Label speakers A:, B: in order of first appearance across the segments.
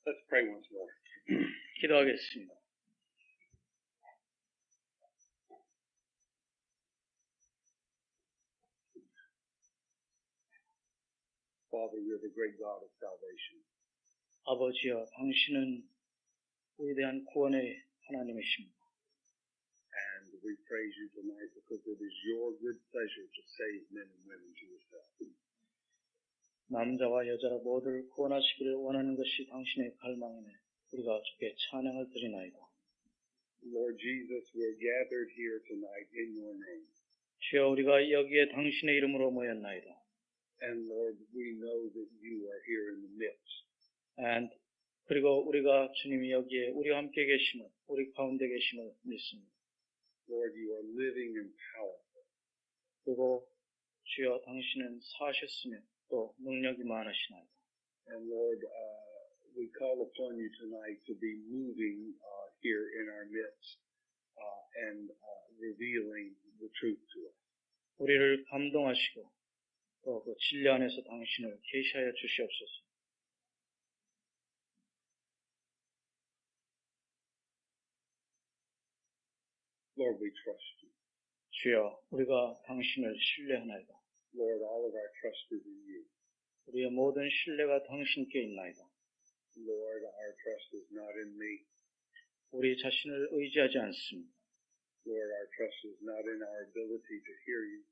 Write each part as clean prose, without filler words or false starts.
A: Let's pray once more.
B: 기도하겠습니다.
A: Father, you're the great God of salvation.
B: 아버지여, 당신은 위대한 구원의 하나님이십니다.
A: And we praise you tonight because it is your good pleasure to save men and women to yourself.
B: 남자와 여자라 모두를 구원하시기를 원하는 것이 당신의 갈망이네. 우리가 주께 찬양을 드리나이다.
A: Lord Jesus, we're gathered here tonight in your name.
B: 주여, 우리가 여기에 당신의 이름으로 모였나이다.
A: And Lord, we know that you are here in the midst.
B: 그리고 우리가 주님이 여기에 우리와 함께 계심을, 우리 가운데 계심을 믿습니다.
A: Lord, you are living and powerful.
B: 그리고 주여, 당신은 사셨으며 또 능력이 많으시나이다.
A: And Lord, we call upon you tonight to be moving here in our midst and revealing the truth to us.
B: 우리를 감동하시고 또 그 진리 안에서 당신을 계시하여 주시옵소서.
A: Lord, we trust you.
B: 주여, 우리가 당신을 신뢰하나이다.
A: Lord, all of our trust is in you.
B: 우리의 모든 신뢰가 당신께 있나이다.
A: Lord, our trust is not in me.
B: 우리 자신을 의지하지 않습니다.
A: Lord, our trust is not in our ability to hear you.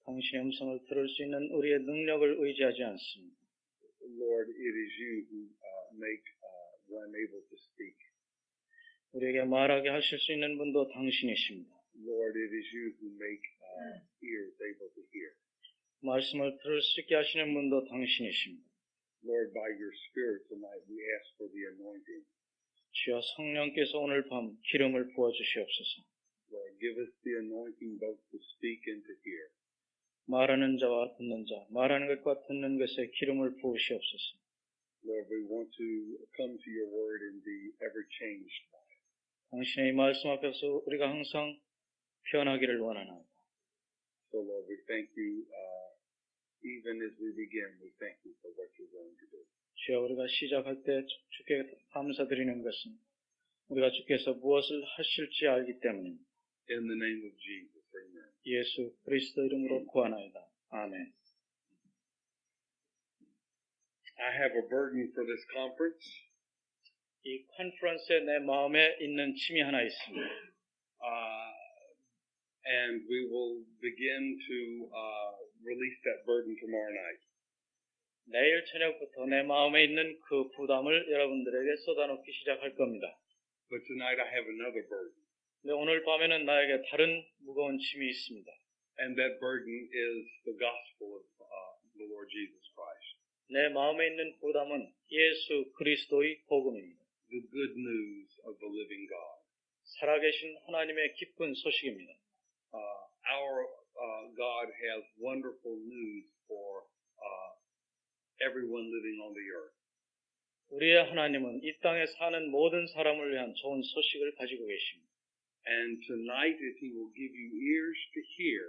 B: 당신의 음성을 들을 수 있는 우리의 능력을 의지하지 않습니다.
A: Lord, it is you who make one able to speak.
B: 우리에게 말하게 하실 수 있는 분도 당신이십니다.
A: Lord, it is you who make ears able to hear.
B: 말씀을 들을 수 있게 하시는 분도 당신이십니다.
A: Lord, by your Spirit tonight, we ask for the anointing.
B: 주여, 성령께서 오늘 밤 기름을 부어주시옵소서.
A: Lord, give us the anointing both to speak and to hear.
B: 말하는 자와 듣는 자, 말하는 것과 듣는 것에 기름을 부으시옵소서.
A: Lord, we want to come to your word and be ever changed by it.
B: 당신의 말씀 앞에서 우리가 항상 변하기를 원하나이다.
A: So, Lord, we thank you, even as we begin, we thank you for what you're going to do.
B: 주여, 우리가 시작할 때 주께 감사드리는 것은 우리가 주께서 무엇을 하실지 알기 때문입니다.
A: In the name of Jesus, amen.
B: 예수 그리스도 이름으로 구하나이다. 아멘.
A: I have a burden for this conference.
B: 이 컨퍼런스에 내 마음에 있는 짐이 하나 있습니다.
A: And we will begin to release that burden tomorrow night.
B: 내일 저녁부터 내 마음에 있는 그 부담을 여러분들에게 쏟아놓기 시작할 겁니다.
A: But tonight I have another burden.
B: 근데 오늘 밤에는 나에게 다른 무거운 짐이 있습니다.
A: And that burden is the gospel of the Lord Jesus Christ.
B: 내 마음에 있는 부담은 예수 그리스도의 복음입니다.
A: The good news of the living God.
B: 살아계신 하나님의 기쁜 소식입니다.
A: Our God has wonderful news for everyone living on the earth.
B: 우리의 하나님은 이 땅에 사는 모든 사람을 위한 좋은 소식을 가지고 계십니다.
A: And tonight, if He will give you ears to hear,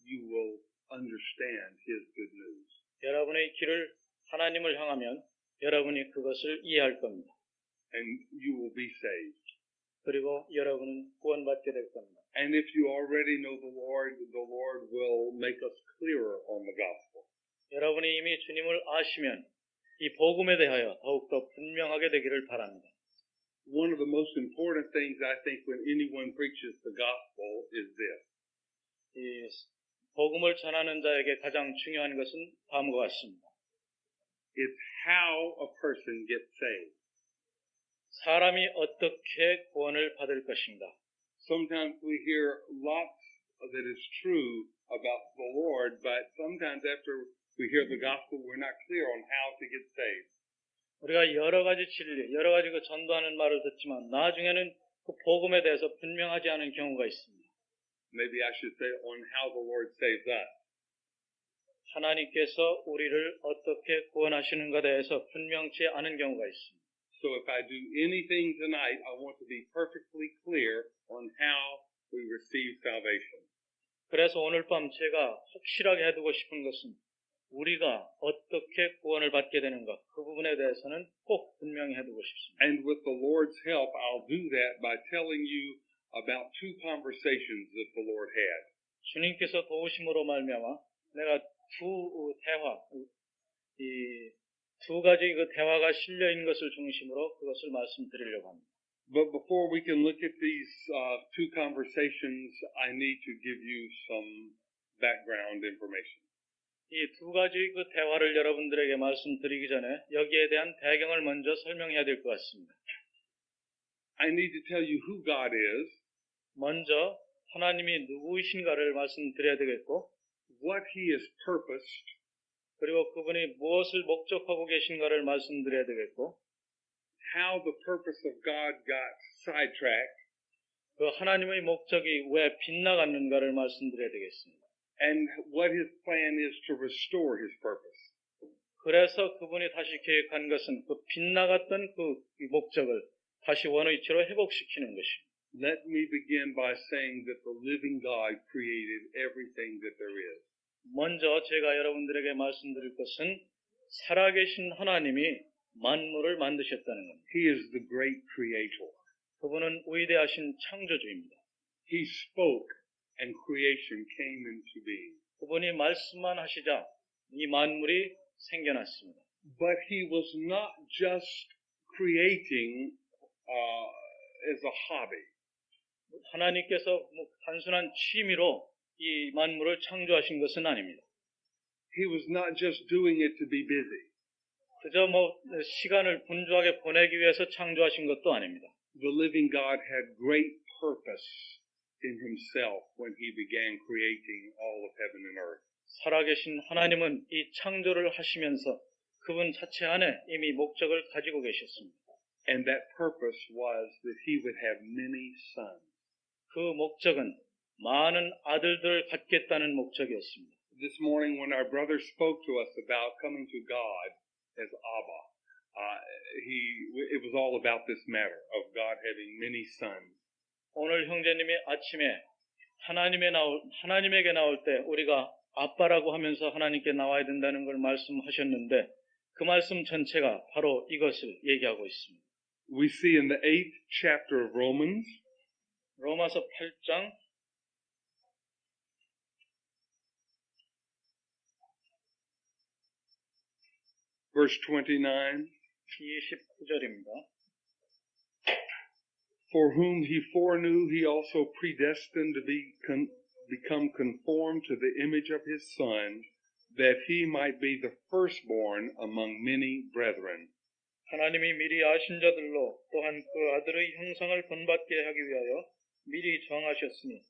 A: you will understand His good news.
B: 여러분의 귀를 하나님을 향하면 여러분이 그것을 이해할 겁니다.
A: And you will be saved.
B: 그리고 여러분은 구원받게 될 겁니다.
A: And if you already know the Lord will make us clearer on the gospel.
B: 여러분이 이미 주님을 아시면 이 복음에 대하여 더욱더 분명하게 되기를 바랍니다.
A: One of the most important things I think when anyone preaches the gospel is this.
B: 이 복음을 전하는 자에게 가장 중요한 것은 다음과 같습니다.
A: It's how a person gets saved.
B: 사람이 어떻게 구원을 받을 것인가.
A: Sometimes we hear lots that is true about the Lord, but sometimes after we hear the gospel, we're not clear on how to get saved.
B: 우리가 여러 가지 진리, 여러 가지 그 전도하는 말을 듣지만 나중에는 그 복음에 대해서 분명하지 않은 경우가 있습니다.
A: Maybe I should say on how the Lord saves us.
B: 하나님께서 우리를 어떻게 구원하시는가에 대해서 분명치 않은 경우가 있습니다.
A: So if I do anything tonight, I want to be perfectly clear on how we receive salvation.
B: 그래서 오늘 밤 제가 확실하게 해두고 싶은 것은 우리가 어떻게 구원을 받게 되는가 그 부분에 대해서는 꼭 분명히 해두고 싶습니다.
C: And with the Lord's help, I'll do that by telling you about two conversations that the Lord had.
B: 주님께서 도우심으로 말미암아 내가 이 두 가지 그 대화가 실려 있는 것을 중심으로 그것을 말씀드리려고 합니다.
C: But before we can look at these two conversations, I need to give you some background information.
B: 이 두 가지 그 대화를 여러분들에게 말씀드리기 전에 여기에 대한 배경을 먼저 설명해야 될 것 같습니다.
C: I need to tell you who God is,
B: 먼저 하나님이 누구이신가를 말씀드려야 되겠고,
C: what He has purposed,
B: 그리고 그분이 무엇을 목적하고 계신가를 말씀드려야 되겠고,
C: how the purpose of God got sidetracked,
B: 그 하나님의 목적이 왜 빗나갔는가를 말씀드려야 되겠습니다.
C: and what His plan is to restore His purpose.
B: 그래서 그분이 다시 계획한 것은 그 빗나갔던 그 목적을 다시 원위치로 회복시키는 것입니다.
C: Let me begin by saying that the living God created everything that there is.
B: 먼저 제가 여러분들에게 말씀드릴 것은 살아계신 하나님이 만물을 만드셨다는 겁니다.
C: He is the great creator.
B: 그분은 위대하신 창조주입니다.
C: He spoke and creation came into being.
B: 그분이 말씀만 하시자 이 만물이 생겨났습니다.
C: But He was not just creating as a hobby.
B: 하나님께서 단순한 취미로 이 만물을 창조하신 것은 아닙니다.
C: He was not just doing it to be busy.
B: 그저 시간을 분주하게 보내기 위해서 창조하신 것도 아닙니다.
C: The living God had great purpose in Himself when He began creating all of heaven and earth.
B: 살아계신 하나님은 이 창조를 하시면서 그분 자체 안에 이미 목적을 가지고 계셨습니다.
C: And that purpose was that He would have many sons.
B: 그 목적은 많은 아들들을 갖겠다는 목적이었습니다.
C: This morning when our brother spoke to us about coming to God as Abba, it was all about this matter of God having many sons.
B: 오늘 형제님이 아침에 하나님에게 나올 때 우리가 아빠라고 하면서 하나님께 나와야 된다는 걸 말씀하셨는데 그 말씀 전체가 바로 이것을 얘기하고 있습니다.
C: We see in the 8th chapter of Romans,
B: 로마서 8장
C: verse 29,
B: 29절입니다.
C: For whom He foreknew, He also predestined to become conformed to the image of His Son, that He might be the firstborn among many brethren.
B: 하나님이 미리 아신 자들로 또한 그 아들의 형상을 본받게 하기 위하여 미리 정하셨으니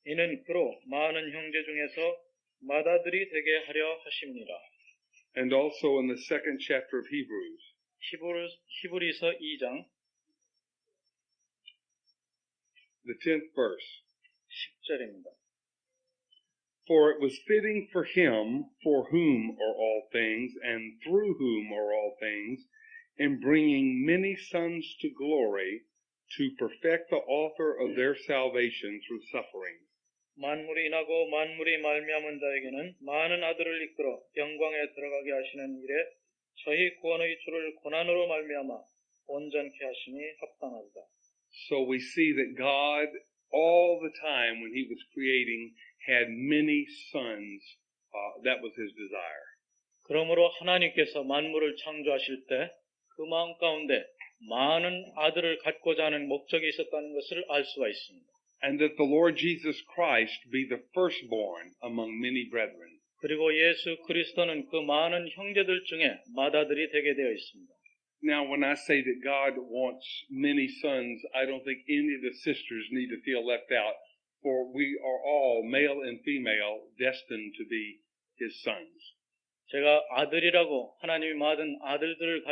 B: 이는 그로 많은 형제 중에서 맏아들이 되게 하려 하십니다.
C: And also in the 2nd chapter of Hebrews,
B: 히브리서 2장
C: the 10th verse.
B: 10절입니다.
C: For it was fitting for Him, for whom are all things, and through whom are all things, in bringing many sons to glory, to perfect the author of their salvation through suffering.
B: 만물이 나고 만물이 말미암은 자에게는 많은 아들을 이끌어 영광에 들어가게 하시는 일에 저희 구원의 주를 고난으로 말미암아 온전케 하시니 합당하다.
C: So we see that God, all the time when He was creating, had many sons. That was His desire.
B: 그러므로 하나님께서 만물을 창조하실 때 그 마음 가운데 많은 아들을 갖고자 하는 목적이 있었다는 것을 알 수가 있습니다.
C: And that the Lord Jesus Christ be the firstborn among many brethren.
B: 그리고 예수 그리스도는 그 많은 형제들 중에 맏아들이 되게 되어 있습니다.
C: Now, when I say that God wants many sons, I don't think any of the sisters need to feel left out, for we are all, male and female, destined to be His sons.
B: 제가 아들이라고 하나님이 많은 아들들을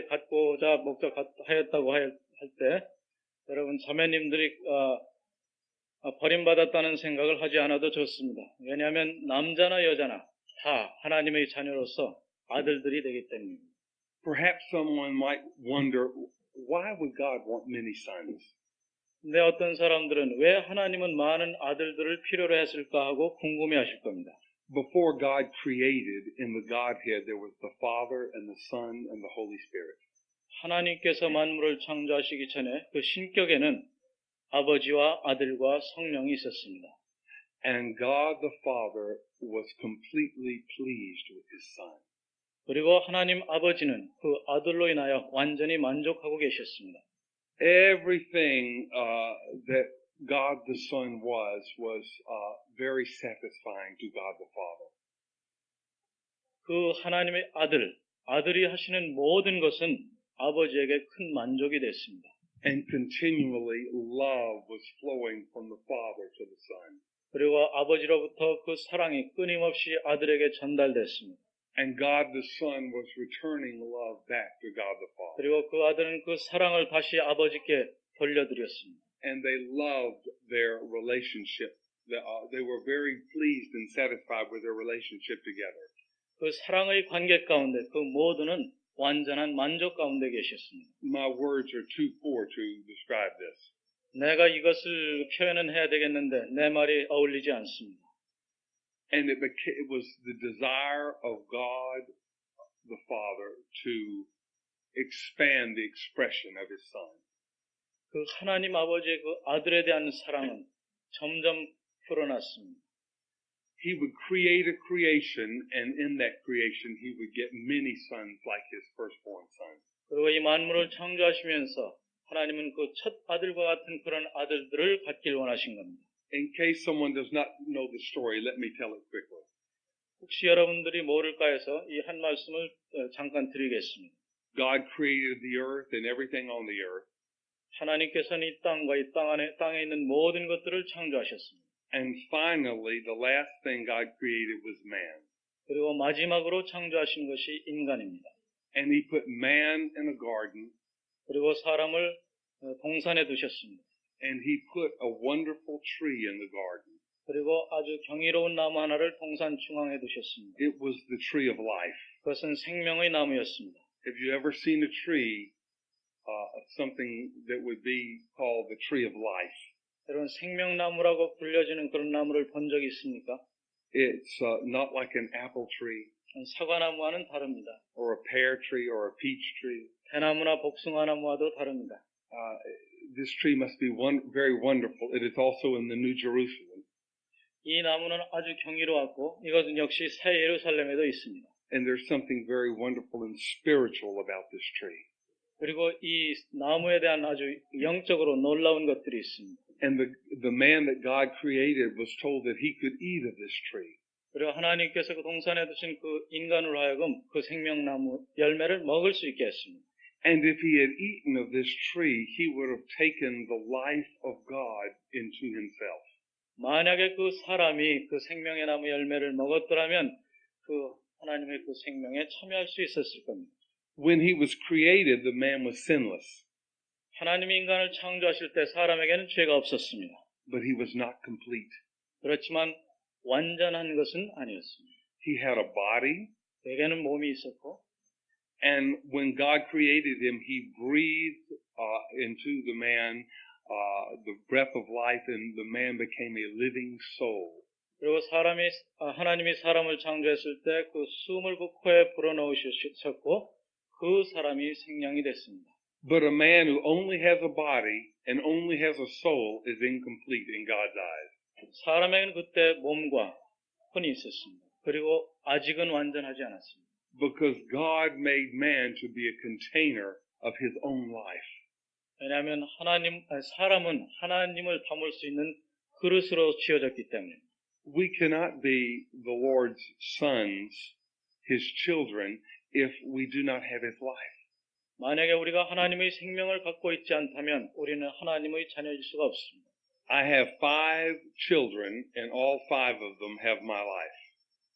B: 갖고자 목적하였다고 할 때 여러분 자매님들이 버림받았다는 생각을 하지 않아도 좋습니다. 왜냐하면 남자나 여자나 다 하나님의 자녀로서 아들들이 되기 때문입니다.
C: Perhaps someone might wonder, why would God want many sons?
B: 근데 어떤 사람들은 왜 하나님은 많은 아들들을 필요로 했을까 하고 궁금해하실 겁니다.
C: Before God created, in the Godhead, there was the Father and the Son and the Holy Spirit.
B: 하나님께서 만물을 창조하시기 전에 그 신격에는 아버지와 아들과 성령이 있었습니다.
C: And God the Father was completely pleased with his Son.
B: 그리고 하나님 아버지는 그 아들로 인하여 완전히 만족하고 계셨습니다.
C: Everything that God the Son was very satisfying to God the Father.
B: 그 하나님의 아들이 하시는 모든 것은 아버지에게 큰 만족이 됐습니다.
C: And continually love was flowing from the Father to the Son.
B: 그리고 아버지로부터 그 사랑이 끊임없이 아들에게 전달됐습니다.
C: And God the Son was returning love back to God the Father.
B: 그리고 그 아들은 그 사랑을 다시 아버지께 돌려드렸습니다.
C: And they loved their relationship. They were very pleased and satisfied with their relationship together.
B: 그 사랑의 관계 가운데 그 모두는 완전한 만족 가운데 계셨습니다.
C: My words are too poor to describe this.
B: 내가 이것을 표현은 해야 되겠는데 내 말이 어울리지 않습니다.
C: And it was the desire of God the Father to expand the expression of his Son.
B: 그 하나님 아버지의 그 아들에 대한 사랑은 점점 풀어났습니다.
C: He would create a creation, and in that creation he would get many sons like his firstborn son.
B: 그리고 이 만물을 창조하시면서 하나님은 그 첫 아들과 같은 그런 아들들을 갖길 원하신 겁니다.
C: In case someone does not know the story, let me tell it quickly.
B: 혹시 여러분들이 모를까 해서 이 한 말씀을 잠깐 드리겠습니다.
C: God created the earth and everything on the earth.
B: 하나님께서는 이 땅과 이 땅에 있는 모든 것들을 창조하셨습니다.
C: And finally, the last thing God created was man.
B: 그리고 마지막으로 창조하신 것이 인간입니다.
C: And he put man in a garden.
B: 그리고 사람을 동산에 두셨습니다.
C: And he put a wonderful tree in the garden.
B: 그리고 아주 경이로운 나무 하나를 동산 중앙에 두셨습니다.
C: It was the tree of life.
B: 그것은 생명의 나무였습니다.
C: Have you ever seen a tree, something that would be called the tree of life?
B: 여러분 생명나무라고 불려지는 그런 나무를 본 적이 있습니까?
C: It's not like an apple tree
B: 사과나무와는 다릅니다.
C: or a pear tree or a peach tree.
B: 대나무나 복숭아나무와도 다릅니다.
C: This tree must be very wonderful. It is also in the New Jerusalem.
B: 이 나무는 아주 경이로웠고 이것은 역시 새 예루살렘에도 있습니다.
C: And there's something very wonderful and spiritual about this tree.
B: 그리고 이 나무에 대한 아주 영적으로 놀라운 것들이 있습니다.
C: And the man that God created was told that he could eat of this tree.
B: 그리고 하나님께서 그 동산에 두신 그 인간으로 하여금 그 생명나무 열매를 먹을 수 있게 했습니다.
C: And if he had eaten of this tree, he would have taken the life of God into himself.
B: 만약에 그 사람이 그 생명의 나무 열매를 먹었더라면 그 하나님의 그 생명에 참여할 수 있었을 겁니다.
C: When he was created, the man was sinless.
B: 하나님이 인간을 창조하실 때 사람에게는 죄가 없었습니다.
C: But he was not complete.
B: 그렇지만 완전한 것은 아니었습니다.
C: He had a body.
B: 그에게는 몸이 있었고
C: And when God created him, he breathed into the man the breath of life, and the man became a living soul.
B: 그리고 하나님이 사람을 창조했을 때 그 숨을 그 코에 불어넣으셨고 그 사람이 생명이 됐습니다.
C: But a man who only has a body and only has a soul is incomplete in God's eyes.
B: 사람에게는 그때 몸과 혼이 있었습니다. 그리고 아직은 완전하지 않았습니다.
C: Because God made man to be a container of his own life.
B: 왜냐하면 사람은 하나님을 담을 수 있는 그릇으로 지어졌기 때문에.
C: We cannot be the Lord's sons, his children, if we do not have his life.
B: 만약에 우리가 하나님의 생명을 갖고 있지 않다면 우리는 하나님의 자녀일 수가 없습니다.
C: I have 5 children, and all 5 of them have my life.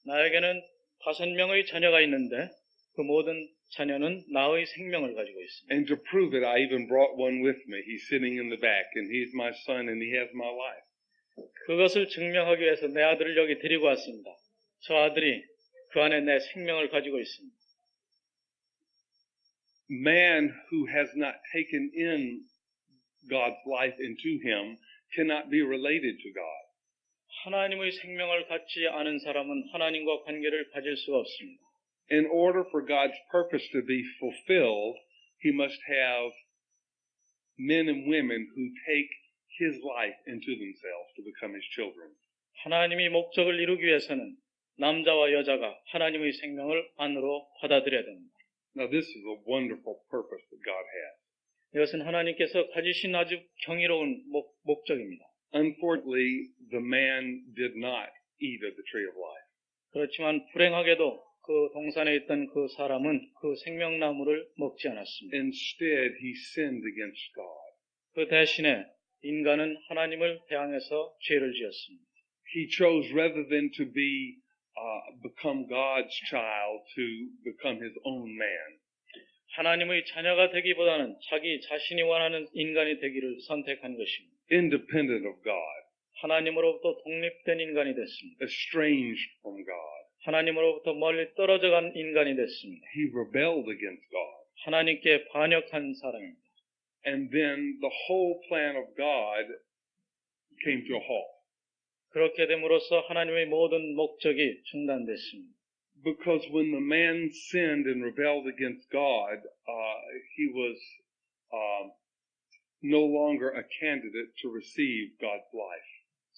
B: 나에게는 5명의 자녀가 있는데 그 모든 자녀는 나의 생명을 가지고 있습니다.
C: And to prove it, I even brought one with me. He's sitting in the back, and he's my son, and he has my life.
B: 그것을 증명하기 위해서 내 아들을 여기 데리고 왔습니다. 저 아들이 그 안에 내 생명을 가지고 있습니다.
C: Man who has not taken in God's life into him cannot be related to God.
B: 하나님의 생명을 갖지 않은 사람은 하나님과 관계를 가질 수가 없습니다.
C: In order for God's purpose to be fulfilled, he must have men and women who take his life into themselves to become his children.
B: 하나님이 목적을 이루기 위해서는 남자와 여자가 하나님의 생명을 안으로 받아들여야 됩니다.
C: Now, this is a wonderful purpose that God has.
B: 이것은 하나님께서 가지신 아주 경이로운 목적입니다.
C: Unfortunately, the man did not eat of the tree of life.
B: 그렇지만 불행하게도 그 동산에 있던 그 사람은 그 생명나무를 먹지 않았습니다.
C: Instead, he sinned against God.
B: 그 대신에 인간은 하나님을 대항해서 죄를 지었습니다.
C: He chose rather than to become God's child to become his own man.
B: 하나님의 자녀가 되기보다는 자기 자신이 원하는 인간이 되기를 선택한 것입니다.
C: Independent of God,
B: 하나님으로부터 독립된 인간이 됐습니다.
C: estranged from God.
B: 하나님으로부터 멀리 떨어져 간 인간이 됐습니다.
C: He rebelled against God.
B: 하나님께 반역한 사람입니다.
C: And then the whole plan of God came to a halt.
B: 그렇게 됨으로써 하나님의 모든 목적이 중단됐습니다.
C: Because when the man sinned and rebelled against God, he was no longer a candidate to receive God's life.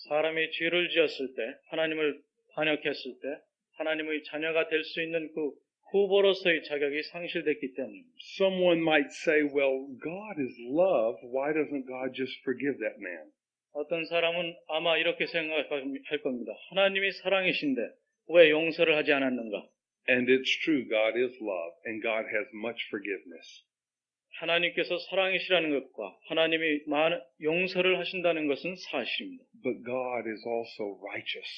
B: 사람이 죄를 지었을 때, 하나님을 반역했을 때, 하나님의 자녀가 될 수 있는 그 후보로서의 자격이 상실됐기 때문입니다.
C: Someone might say, well, God is love. Why doesn't God just forgive that man?
B: 어떤 사람은 아마 이렇게 생각할 겁니다. 하나님이 사랑이신데 왜 용서를 하지 않았는가?
C: And it's true, God is love, and God has much forgiveness.
B: 하나님께서 사랑이시라는 것과 하나님이 용서를 하신다는 것은 사실입니다.
C: But God is also righteous,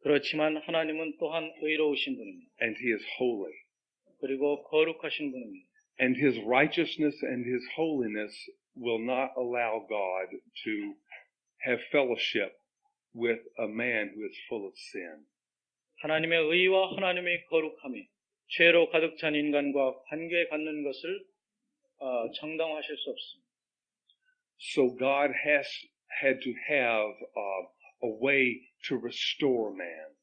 B: 그렇지만 하나님은 또한 의로우신 분입니다.
C: and He is holy.
B: 그리고 거룩하신 분입니다.
C: And His righteousness and His holiness will not allow God to have fellowship with a man who is full of sin.
B: 하나님의 의와 하나님의 거룩함이 죄로 가득 찬 인간과 관계 갖는 것을 정당화하실 수 없습니다.
C: So God had to have a way to restore man.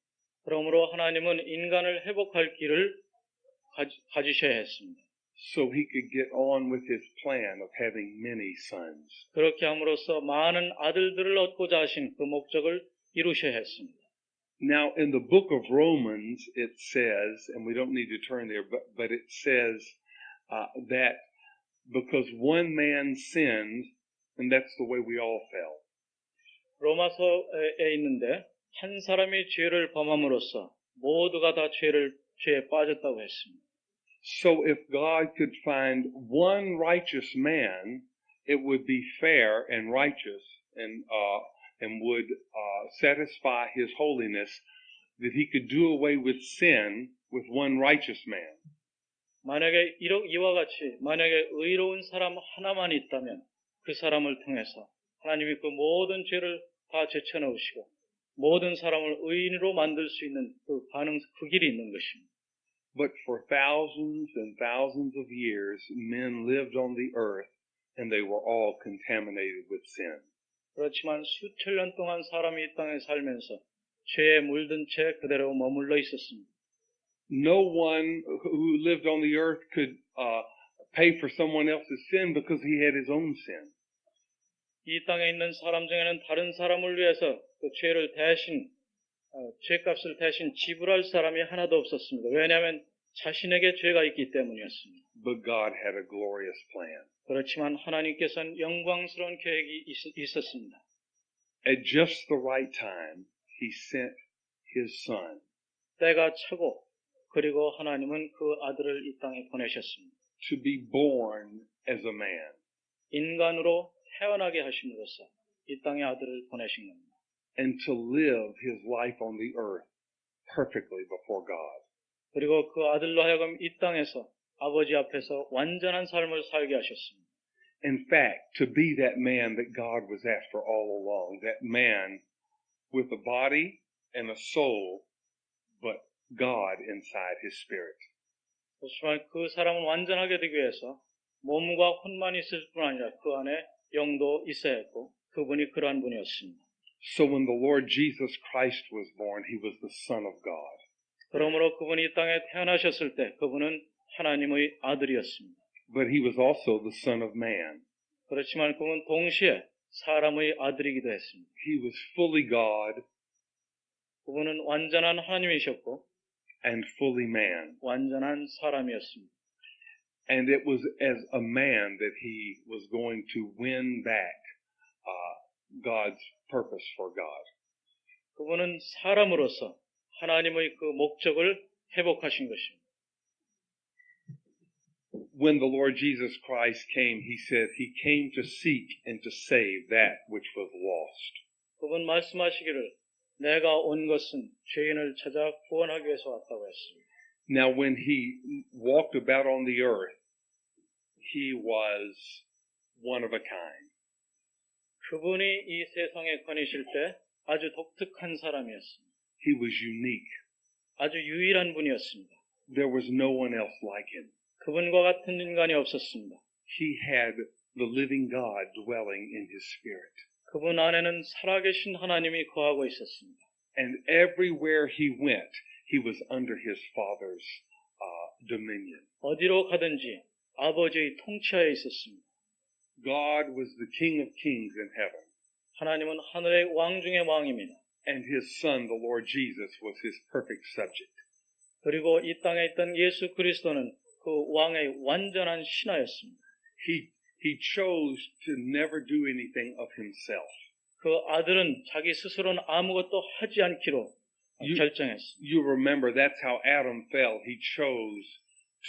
B: 그러므로 하나님은 인간을 회복할 길을 가지셔야 했습니다.
C: So He could get on with His plan of having many sons.
B: 그렇게 함으로써 많은 아들들을 얻고자 하신 그 목적을 이루셔야 했습니다.
C: Now, in the book of Romans, it says, and we don't need to turn there, but it says that because one man sinned, and that's the way we all fell.
B: 로마서에 있는데 한 사람이 죄를 범함으로써 모두가 다 죄에 빠졌다고 했습니다.
C: So if God could find one righteous man, it would be fair and righteous and would satisfy His holiness that He could do away with sin with one righteous man.
B: 만약에 이와 같이 만약에 의로운 사람 하나만 있다면 그 사람을 통해서 하나님이 그 모든 죄를 다 제쳐놓으시고 모든 사람을 의인으로 만들 수 있는 그 길이 있는 것입니다.
C: But for thousands and thousands of years, men lived on the earth and they were all contaminated with sin.
B: 그렇지만 수천 년 동안 사람이 이 땅에 살면서 죄에 물든 채 그대로 머물러 있었습니다.
C: No one who lived on the earth could pay for someone else's sin because he had his own sin.
B: 이 땅에 있는 사람 중에는 다른 사람을 위해서 그 죄를 대신 죄값을 대신 지불할 사람이 하나도 없었습니다. 왜냐하면 자신에게 죄가 있기 때문이었습니다.
C: But God had a glorious plan.
B: 그렇지만 하나님께서는 영광스러운 계획이 있었습니다.
C: At just the right time, He sent His Son.
B: 때가 차고 그리고 하나님은 그 아들을 이 땅에 보내셨습니다.
C: To be born as a man.
B: 인간으로 태어나게 하심으로써 이 땅에 아들을 보내신 겁니다.
C: And to live His life on the earth perfectly before God.
B: 그리고 그 아들로 하여금 이 땅에서 아버지 앞에서 완전한 삶을 살게 하셨습니다.
C: In fact, to be that man that God was after all along, that man with a body and a soul, but God inside his spirit.
B: 그렇지만 그 사람은 완전하게 되기 위해서 몸과 혼만 있을 뿐 아니라 그 안에 영도 있어야 했고 그분이 그러한 분이었습니다.
C: So when the Lord Jesus Christ was born, He was the Son of God.
B: 그러므로 그분이 이 땅에 태어나셨을 때 그분은 하나님의 아들이었습니다.
C: but he was also the Son of Man.
B: 그렇지만 그는 동시에 사람의 아들이기도 했습니다.
C: He was fully God
B: 그분은 완전한 하나님이셨고
C: and fully man.
B: 완전한 사람이었습니다.
C: And it was as a man that he was going to win back God's purpose for God.
B: 그분은 사람으로서 하나님의 그 목적을 회복하신 것입니다.
C: When the Lord Jesus Christ came, he said he came to seek and to save that which was lost.
B: 그분 말씀하시기를 내가 온 것은 죄인을 찾아 구원하기 위해서 왔다고 했습니다.
C: Now, when he walked about on the earth, he was one of a kind.
B: 그분이 이 세상에 거니실 때 아주 독특한 사람이었습니다.
C: He was unique.
B: 아주 유일한 분이었습니다.
C: There was no one else like him.
B: 그분과 같은 인간이 없었습니다.
C: He had the living God dwelling in his spirit.
B: 그분 안에는 살아계신 하나님이 거하고 있었습니다.
C: And everywhere he went, he was under his Father's dominion.
B: 어디로 가든지 아버지의 통치하에 있었습니다.
C: God was the King of kings in heaven.
B: 하나님은 하늘의 왕 중의 왕입니다.
C: And his Son, the Lord Jesus, was his perfect subject.
B: 그리고 이 땅에 있던 예수 그리스도는 그 왕의 완전한 신하였습니다.
C: He chose to never do anything of himself.
B: 그 아들은 자기 스스로는 아무것도 하지 않기로 결정했습니다.
C: You remember that's how Adam fell. He chose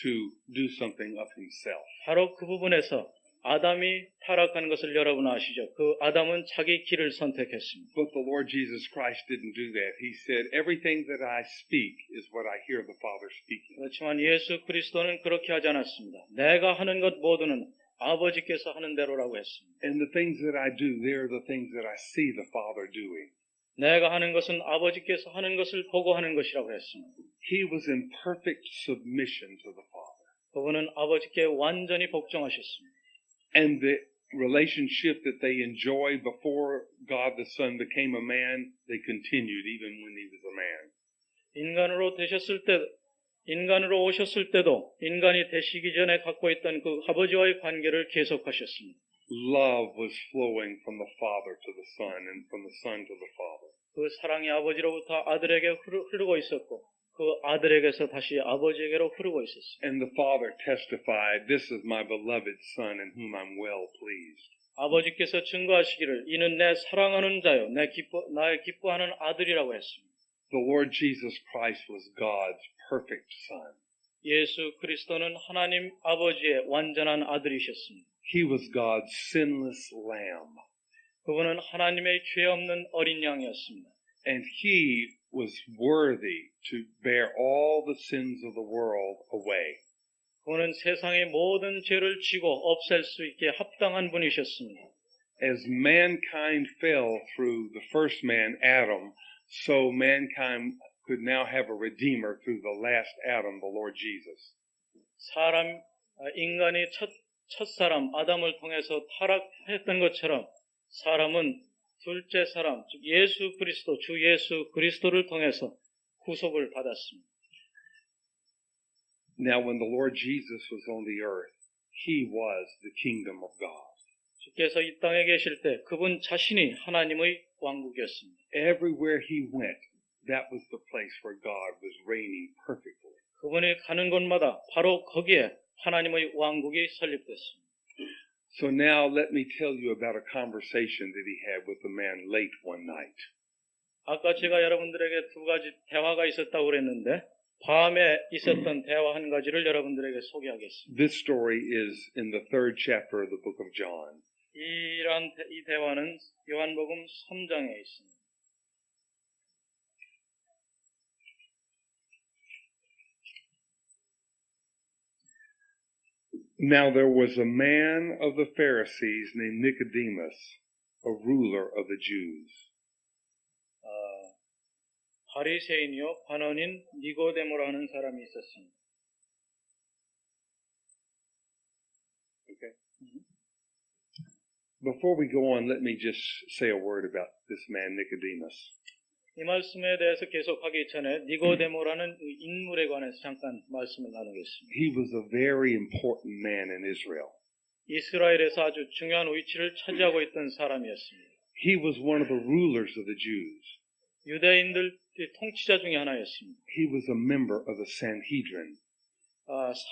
C: to do something of himself.
B: 바로 그 부분에서 아담이 타락한 것을 여러분 아시죠? 그 아담은 자기 길을 선택했습니다.
C: But the Lord Jesus Christ didn't do that. He said, everything that I speak is what I hear the Father speaking.
B: 그렇지만 예수 그리스도는 그렇게 하지 않았습니다. 내가 하는 것 모두는 아버지께서 하는 대로라고 했습니다.
C: And the things that I do, they're the things that I see the Father doing.
B: 내가 하는 것은 아버지께서 하는 것을 보고 하는 것이라고 했습니다.
C: He was in perfect submission to the Father.
B: 그분은 아버지께 완전히 복종하셨습니다.
C: And the relationship that they enjoyed before God the Son became a man, they continued even when he was a man.
B: 인간으로 오셨을 때도 인간이 되시기 전에 갖고 있던 그 아버지와의 관계를 계속하셨습니다.
C: Love was flowing from the Father to the Son and from the Son to the Father.
B: 그 사랑이 아버지로부터 아들에게 흐르고 있었고 그 아들에게서 다시 아버지에게로 흐르고 있었습니다.
C: And the Father testified, this is my beloved Son in whom I'm well pleased.
B: 아버지께서 증거하시기를 이는 내 사랑하는 자요 나의 기뻐하는 아들이라고 했습니다.
C: The Lord Jesus Christ was God's perfect Son.
B: 예수 그리스도는 하나님 아버지의 완전한 아들이셨습니다.
C: He was God's sinless lamb.
B: 그분은 하나님의 죄 없는 어린 양이었습니다.
C: And he was worthy to bear all the sins of the world away.
B: 그분은 세상의 모든 죄를 지고 없앨 수 있게 합당한 분이셨습니다.
C: As mankind fell through the first man, Adam, so mankind could now have a redeemer through the last Adam, the Lord Jesus.
B: 인간이 첫사람 아담을 통해서 타락했던 것처럼 사람은 둘째 사람, 즉 주 예수 그리스도를 통해서 구속을 받았습니다.
C: Now when the Lord Jesus was on the earth, he was the kingdom of God.
B: 주께서 이 땅에 계실 때 그분 자신이 하나님의 왕국이었습니다.
C: Everywhere he went, that was the place where God was reigning perfectly.
B: 그분이 가는 곳마다 바로 거기에 하나님의 왕국이 설립됐습니다.
C: So now let me tell you about a conversation that he had with a man late one night.
B: 아까 제가 여러분들에게 두 가지 대화가 있었다고 그랬는데 밤에 있었던 대화 한 가지를 여러분들에게 소개하겠습니다.
C: This story is in the 3rd chapter of the book of John.
B: 이 대화는 요한복음 3장에 있습니다.
C: Now there was a man of the Pharisees named Nicodemus, a ruler of the Jews.
B: 바리새인이요 관원인 니고데모라는 사람이 있었습니다.
C: Okay. Before we go on, let me just say a word about this man Nicodemus.
B: 이 말씀에 대해서 계속하기 전에 니고데모라는 이 인물에 관해서 잠깐 말씀을 나누겠습니다.
C: He was a very important man in Israel.
B: 이스라엘에서 아주 중요한 위치를 차지하고 있던 사람이었습니다.
C: He was one of the rulers of the Jews.
B: 유대인들 통치자 중에 하나였습니다.
C: He was a member of the Sanhedrin.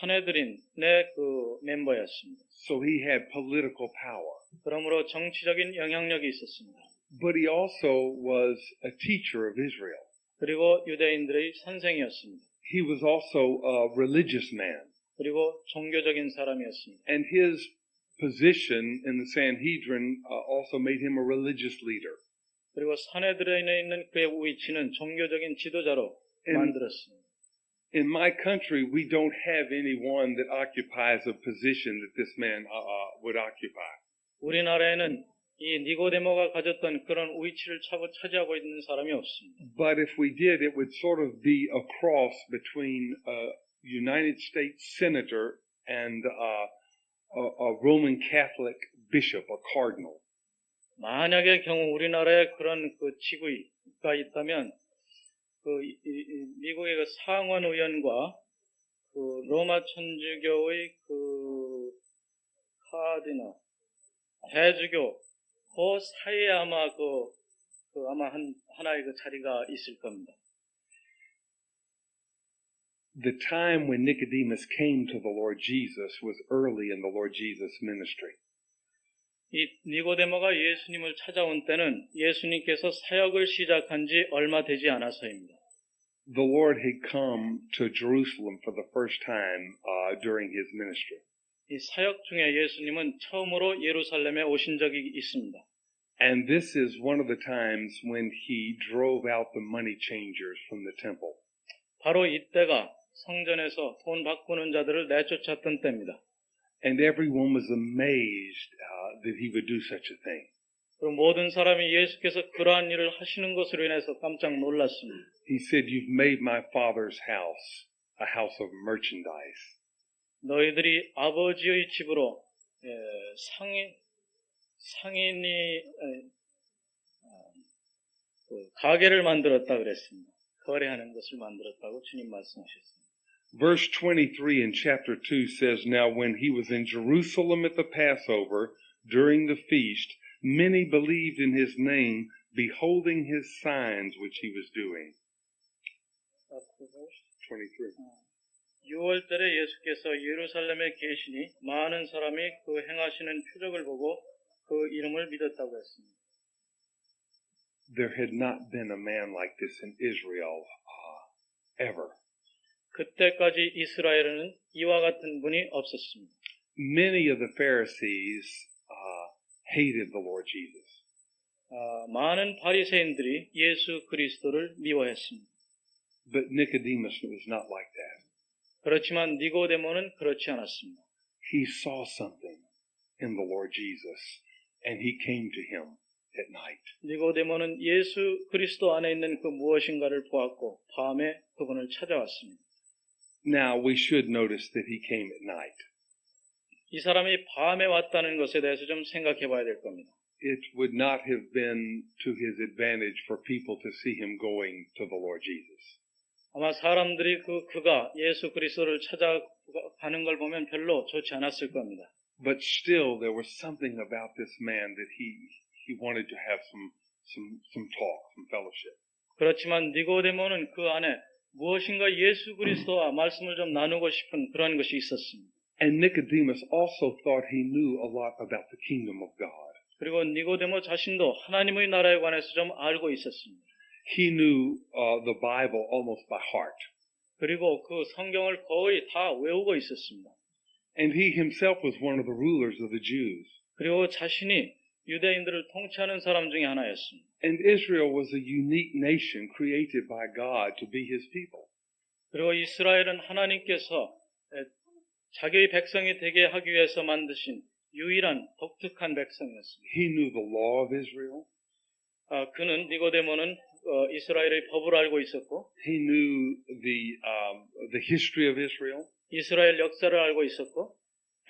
B: 사내들인의 그 멤버였습니다.
C: So he had political power.
B: 그러므로 정치적인 영향력이 있었습니다.
C: But he also was a teacher of Israel.
B: 그리고 유대인들의 선생이었습니다.
C: He was also a religious man.
B: 그리고 종교적인 사람이었습니다.
C: And his position in the Sanhedrin also made him a religious leader.
B: 그리고 사내들인에 있는 그의 위치는 종교적인 지도자로 만들었습니다.
C: In my country, we don't have anyone that occupies a position that this man would occupy.
B: 우리나라에는 이 니고데모가 가졌던 그런 위치를 차지하고 있는 사람이 없습니다.
C: But if we did, it would sort of be a cross between a United States senator and a Roman Catholic bishop, a cardinal.
B: 만약의 경우 우리나라에 그런 그 직위가 있다면 미국의 그 상원 의원과 그 로마 천주교의 그 카디널 대주교 그 사이에 아마 아마 하나의 그 자리가 있을 겁니다.
C: The time when Nicodemus came to the Lord Jesus was early in the Lord Jesus ministry.
B: 이 니고데모가 예수님을 찾아온 때는 예수님께서 사역을 시작한 지 얼마 되지 않아서입니다.
C: The Lord had come to Jerusalem for the first time during his ministry.
B: 이 사역 중에 예수님은 처음으로 예루살렘에 오신 적이 있습니다.
C: And this is one of the times when he drove out the money changers from the temple.
B: 바로 이때가 성전에서 돈 바꾸는 자들을 내쫓았던 때입니다.
C: And everyone was amazed that he would do such a thing.
B: 그리고 모든 사람이 예수께서 그러한 일을 하시는 것으로 인해서 깜짝 놀랐습니다.
C: He said, "You've made my father's house a house of merchandise."
B: 너희들이 아버지의 집으로 상인이 가게를 만들었다 그랬습니다. 거래하는 것을 만들었다고 주님 말씀하셨습니다.
C: Verse 23 in chapter 2 says, "Now when he was in Jerusalem at the Passover, during the feast, many believed in his name, beholding his signs which he was doing." 23.
B: 6월달에 예수께서 예루살렘에 계시니 많은 사람이 그 행하시는 표적을 보고 그 이름을 믿었다고 했습니다.
C: There had not been a man like this in Israel ever.
B: 그때까지 이스라엘에는 이와 같은 분이 없었습니다.
C: Many of the Pharisees hated the Lord Jesus.
B: 많은 바리새인들이 예수 그리스도를 미워했습니다.
C: But Nicodemus was not like that.
B: 그렇지만 니고데모는 그렇지 않았습니다.
C: He saw something in the Lord Jesus, and he came to him at night.
B: 니고데모는 예수 그리스도 안에 있는 그 무엇인가를 보았고 밤에 그분을 찾아왔습니다.
C: Now we should notice that he came at night.
B: 이 사람이 밤에 왔다는 것에 대해서 좀 생각해 봐야 될 겁니다.
C: It would not have been to his advantage for people to see him going to the Lord Jesus.
B: 아마 사람들이 그가 예수 그리스도를 찾아가는 걸 보면 별로 좋지 않았을 겁니다.
C: But still there was something about this man that he wanted to have some talk, some fellowship.
B: 그렇지만 니고데모는 그 안에 무엇인가 예수 그리스도와 말씀을 좀 나누고 싶은 그런 것이 있었습니다.
C: And Nicodemus also thought he knew a lot about the kingdom of God.
B: 그리고 니고데모 자신도 하나님의 나라에 관해서 좀 알고 있었습니다.
C: He knew the Bible almost by heart.
B: 그리고 그 성경을 거의 다 외우고 있었습니다.
C: And he himself was one of the rulers of the Jews.
B: 그리고 자신이 유대인들을 통치하는 사람 중에 하나였습니다.
C: And Israel was a unique nation created by God to be his people.
B: 그리고 이스라엘은 하나님께서 자기의 백성이 되게 하기 위해서 만드신 유일한 독특한 백성이었습니다.
C: He knew the law of Israel.
B: 그는 니고데모는 이스라엘의 법을 알고 있었고,
C: He knew the history of Israel.
B: 이스라엘 역사를 알고 있었고,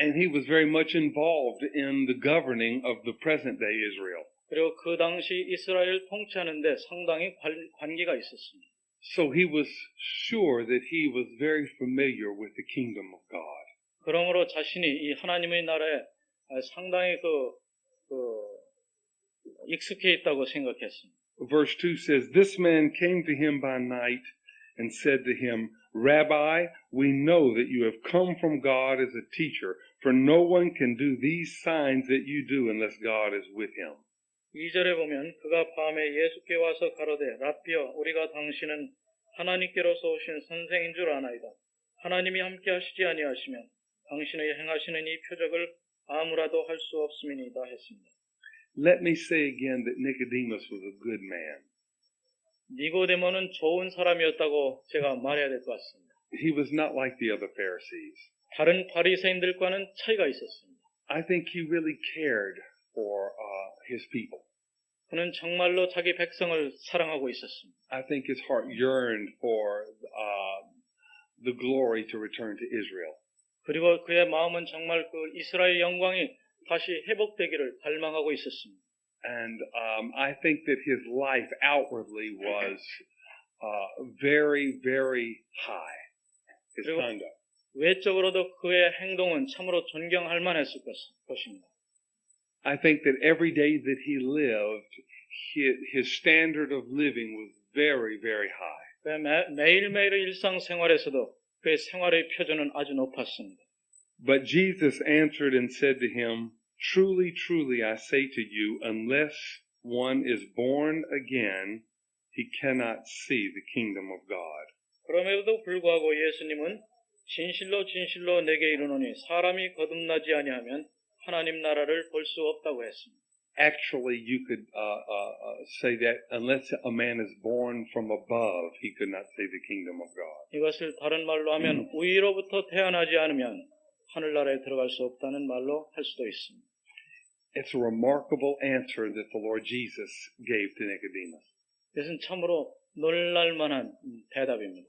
C: And he was very much involved in the governing of the present day Israel.
B: 그리고 그 당시 이스라엘을 통치하는 데 상당히 관계가 있었습니다.
C: So he was sure that he was very familiar with the kingdom of God.
B: 그러므로 자신이 이 하나님의 나라에 상당히 익숙해 있다고 생각했습니다.
C: Verse 2 says, This man came to him by night and said to him, Rabbi, we know that you have come from God as a teacher, for no one can do these signs that you do unless God is with him.
B: 2절에 보면 그가 밤에 예수께 와서 가로되 라삐여 우리가 당신은 하나님께로서 오신 선생인 줄 아나이다. 하나님이 함께 하시지 아니하시면 당신의 행하시는 이 표적을 아무라도 할 수 없음이니이다 했습니다.
C: Let me say again that Nicodemus was a good man.
B: 니고데모는 좋은 사람이었다고 제가 말해야 될 것 같습니다.
C: He was not like the other Pharisees.
B: 다른 바리새인들과는 차이가 있었습니다.
C: I think he really cared for his people.
B: 그는 정말로 자기 백성을 사랑하고 있었습니다.
C: I think his heart yearned for the glory to return to Israel.
B: 그리고 그의 마음은 정말 그 이스라엘 영광이 다시 회복되기를 갈망하고 있었습니다.
C: And I think that his life outwardly was very, very high. His
B: 그리고
C: conduct.
B: 외적으로도 그의 행동은 참으로 존경할 만했을 것입니다.
C: I think that every day that he lived, his standard of living was very, very high.
B: 매일매일의 일상생활에서도 그의 생활의 표준은 아주 높았습니다.
C: But Jesus answered and said to him, Truly, truly, I say to you, unless one is born again, he cannot see the kingdom of God.
B: 그럼에도 불구하고 예수님은 진실로 진실로 내게 이르노니 사람이 거듭나지 아니하면 하나님 나라를 볼 수 없다고 했습니다.
C: Actually, you could say that unless a man is born from above, he could not see the kingdom of God.
B: 이것을 다른 말로 하면 위로부터 태어나지 않으면 하늘나라에 들어갈 수 없다는 말로 할 수도 있습니다.
C: It's a remarkable answer that the Lord Jesus gave to Nicodemus.
B: 이것은 참으로 놀랄만한 대답입니다.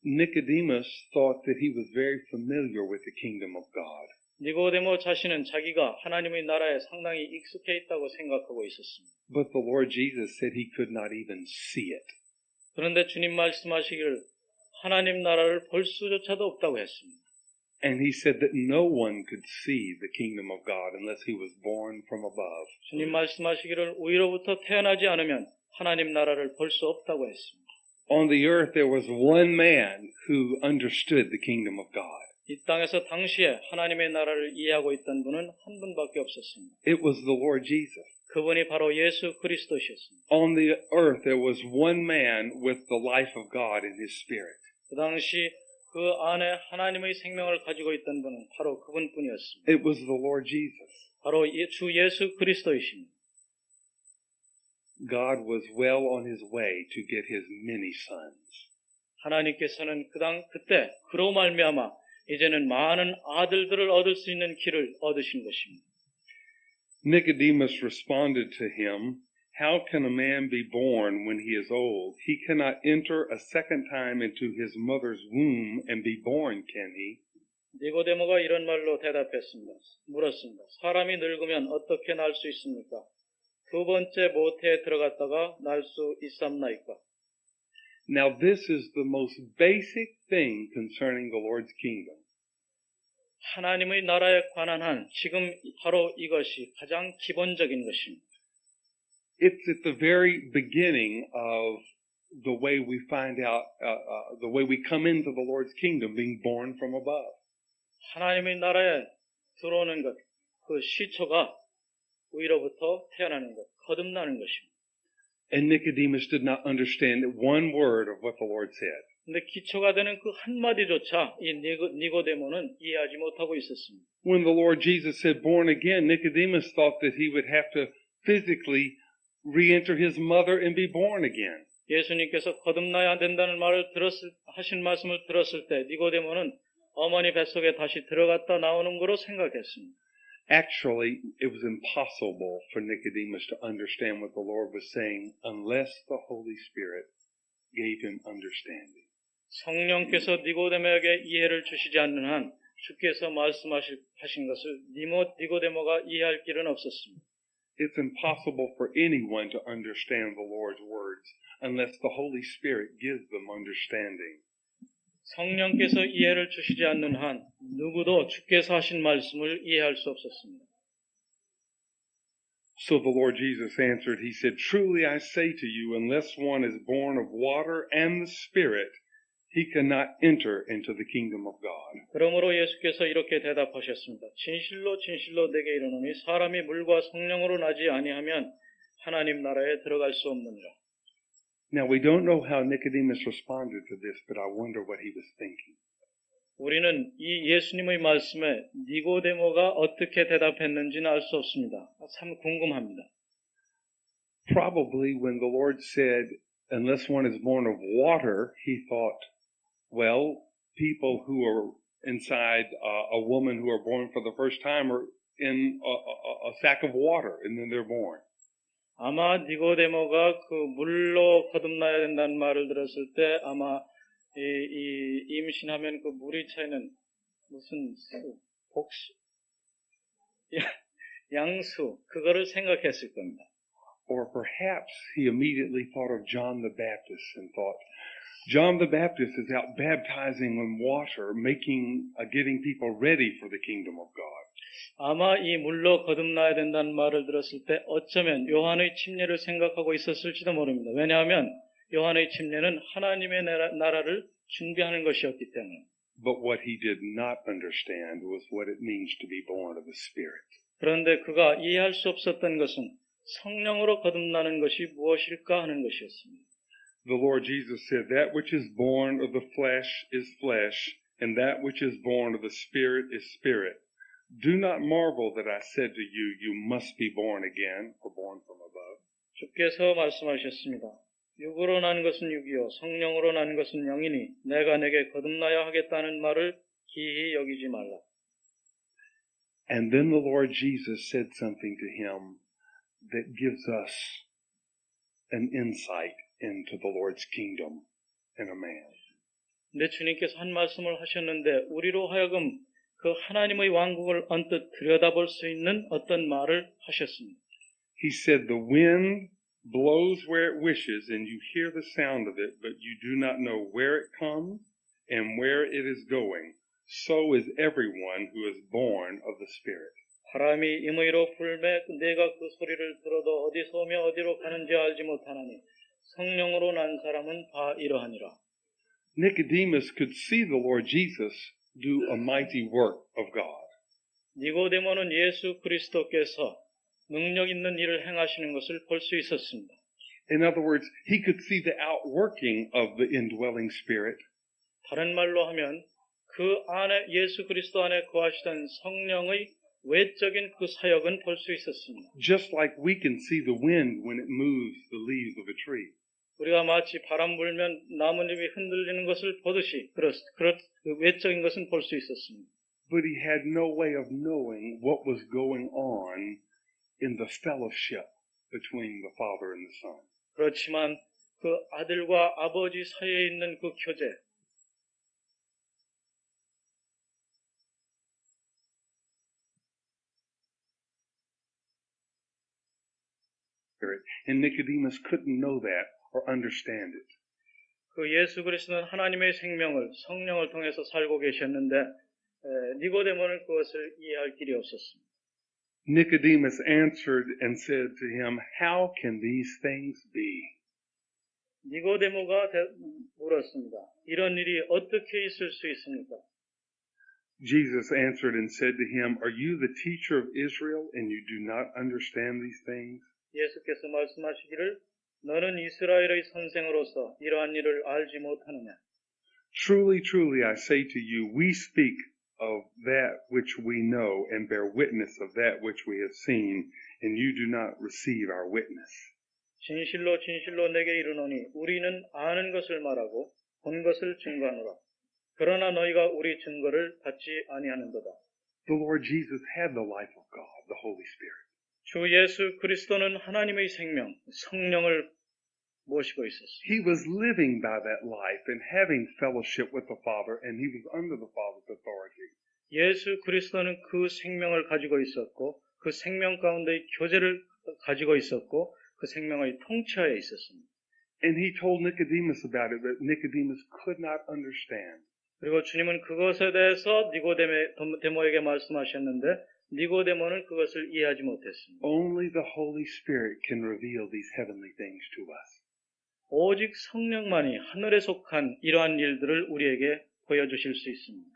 C: Nicodemus thought that he was very familiar with the kingdom of God.
B: 니고데모 자신은 자기가 하나님의 나라에 상당히 익숙해 있다고 생각하고 있었습니다.
C: But the Lord Jesus said he could not even see it.
B: 그런데 주님 말씀하시기를 하나님 나라를 볼 수조차도 없다고 했습니다.
C: And he said that no one could see the kingdom of God unless he was born from above.
B: 주님 말씀하시기를 위로부터 태어나지 않으면 하나님 나라를 볼 수 없다고 했습니다.
C: On the earth there was one man who understood the kingdom of God.
B: 이 땅에서 당시에 하나님의 나라를 이해하고 있던 분은 한 분밖에 없었습니다.
C: It was the Lord Jesus.
B: 그분이 바로 예수 그리스도셨습니다.
C: On the earth there was one man with the life of God in his spirit.
B: 그 당시 그 안에 하나님의 생명을 가지고 있던 분은 바로 그분뿐이었습니다.
C: It was the Lord Jesus.
B: 바로 주 예수 그리스도이십니다.
C: God was well on his way to get his many sons.
B: 하나님께서는 그때 그로 말미암아 이제는 많은 아들들을 얻을 수 있는 길을 얻으신 것입니다.
C: Nicodemus responded to him, How can a man be born when he is old? He cannot enter a second time into his mother's womb and be born, can he?
B: 니고데모가 이런 말로 물었습니다. 사람이 늙으면 어떻게 날 수 있습니까? 두 번째 모태에 들어갔다가 날 수 있삼나이까?
C: Now this is the most basic thing concerning the Lord's kingdom.
B: 하나님의 나라에 관한 한 지금 바로 이것이 가장 기본적인 것입니다.
C: It's at the very beginning of the way we find out, the way we come into the Lord's kingdom, being born from above.
B: 하나님의 나라에 들어오는 것, 그 시초가 위로부터 태어나는 것, 거듭나는 것입니다.
C: And Nicodemus did not understand one word of what the Lord said.
B: 근데 기초가 되는 그 한마디조차 이 니고데모는 이해하지 못하고 있었습니다.
C: When the Lord Jesus said born again, Nicodemus thought that he would have to physically re-enter his mother and be born again.
B: 예수님께서 거듭나야 된다는 하신 말씀을 들었을 때 니고데모는 어머니 뱃속에 다시 들어갔다 나오는 거로 생각했습니다.
C: Actually, it was impossible for Nicodemus to understand what the Lord was saying unless the Holy Spirit gave him understanding.
B: 성령께서 니고데모에게 이해를 주시지 않는 한 주께서 말씀하신 것을 니고데모가 이해할 길은 없었습니다.
C: it's impossible for anyone to understand the Lord's words unless the Holy Spirit gives them understanding.
B: 성령께서 이해를 주시지 않는 한 누구도 주께서 하신 말씀을 이해할 수 없었습니다.
C: So the Lord Jesus answered, he said, truly I say to you, unless one is born of water and the Spirit, he cannot enter into the kingdom of God.
B: 그러므로 예수께서 이렇게 대답하셨습니다. 진실로 진실로 내게 이르노니 사람이 물과 성령으로 나지 아니하면 하나님 나라에 들어갈 수 없느니라.
C: Now we don't know how Nicodemus responded to this, but I wonder what he was thinking.
B: 우리는 이 예수님의 말씀에 니고데모가 어떻게 대답했는지는 알 수 없습니다. 참 궁금합니다.
C: Probably when the Lord said, unless one is born of water, he thought, well, people who are inside a woman who are born for the first time are in a sack of water, and then they're born.
B: 아마 니고데모가 그 물로 거듭나야 된다는 말을 들었을 때 아마 이 임신하면 그 물이 차이는 무슨 수, 복수, 양수 그거를 생각했을 겁니다.
C: Or perhaps he immediately thought of John the Baptist and thought, John the Baptist is out baptizing in water, getting people ready for the kingdom of God.
B: 아마 이 물로 거듭나야 된다는 말을 들었을 때 어쩌면 요한의 침례를 생각하고 있었을지도 모릅니다. 왜냐하면 요한의 침례는 하나님의 나라를 준비하는 것이었기 때문에.
C: But what he did not understand was what it means to be born of the Spirit.
B: 그런데 그가 이해할 수 없었던 것은 성령으로 거듭나는 것이 무엇일까 하는 것이었습니다.
C: The Lord Jesus said, that which is born of the flesh is flesh, and that which is born of the Spirit is spirit. Do not marvel that I said to you, you must be born again, or born from above.
B: 주께서 말씀하셨습니다. 육으로 난 것은 육이요 성령으로 난 것은 영이니 내가 내게 거듭나야 하겠다는 말을 기히 여기지 말라.
C: And then the Lord Jesus said something to him that gives us an insight into the Lord's kingdom in a man.
B: 내 주님께서 한 말씀을 하셨는데 우리로 하여금 그 하나님의 왕국을 언뜻 들여다볼 수 있는 어떤 말을 하셨습니다.
C: He said, the wind blows where it wishes, and you hear the sound of it, but you do not know where it comes and where it is going. So is everyone who is born of the Spirit.
B: 바람이 임의로 불매 내가 그 소리를 들어도 어디서 오며 어디로 가는지 알지 못하나니 성령으로 난 사람은 다 이러하니라.
C: Nicodemus could see the Lord Jesus do a mighty work of God.
B: 니고데모는 예수 그리스도께서 능력 있는 일을 행하시는 것을 볼 수 있었습니다.
C: In other words, he could see the outworking of the indwelling Spirit.
B: 다른 말로 하면 그 안에 예수 그리스도 안에 거하시던 성령의 외적인 그 사역은 볼 수 있었습니다.
C: Just like we can see the wind when it moves the leaves of a tree.
B: 우리가 마치 바람 불면 나뭇잎이 흔들리는 것을 보듯이 그 외적인 것은 볼 수 있었습니다.
C: But he had no way of knowing what was going on in the fellowship between the Father and the Son.
B: 그렇지만 그 아들과 아버지 사이에 있는 그 교제,
C: And Nicodemus couldn't know that or understand it.
B: 그 예수 그리스도는 하나님의 생명을 성령을 통해서 살고 계셨는데 니고데모는 그것을 이해할 길이 없었습니다.
C: Nicodemus answered and said to him, how can these things be?
B: 니고데모가 물었습니다. 이런 일이 어떻게 있을 수 있습니까?
C: Jesus answered and said to him, are you the teacher of Israel and you do not understand these things?
B: 예수께서 말씀하시기를 너는 이스라엘의 선생으로서 이러한 일을 알지 못하느냐?
C: Truly, truly, I say to you, we speak of that which we know and bear witness of that which we have seen, and you do not receive our witness.
B: 진실로 진실로 내게 이르노니 우리는 아는 것을 말하고 본 것을 증거하노라. 그러나 너희가 우리 증거를 받지 아니하는도다.
C: The Lord Jesus had the life of God, the Holy Spirit.
B: 주 예수 그리스도는 하나님의 생명, 성령을 모시고 있었습니다.
C: He was living by that life and having fellowship with the Father, and he was under the Father's authority.
B: 예수 그리스도는 그 생명을 가지고 있었고 그 생명 가운데 교제를 가지고 있었고 그 생명의 통치하에 있었습니다.
C: And he told Nicodemus about it, but Nicodemus could not understand.
B: 그리고 주님은 그것에 대해서 니고데모에게 말씀하셨는데 니고데모는 그것을 이해하지 못했습니다.
C: Only the Holy Spirit can reveal these heavenly things to us.
B: 오직 성령만이 하늘에 속한 이러한 일들을 우리에게 보여주실 수 있습니다.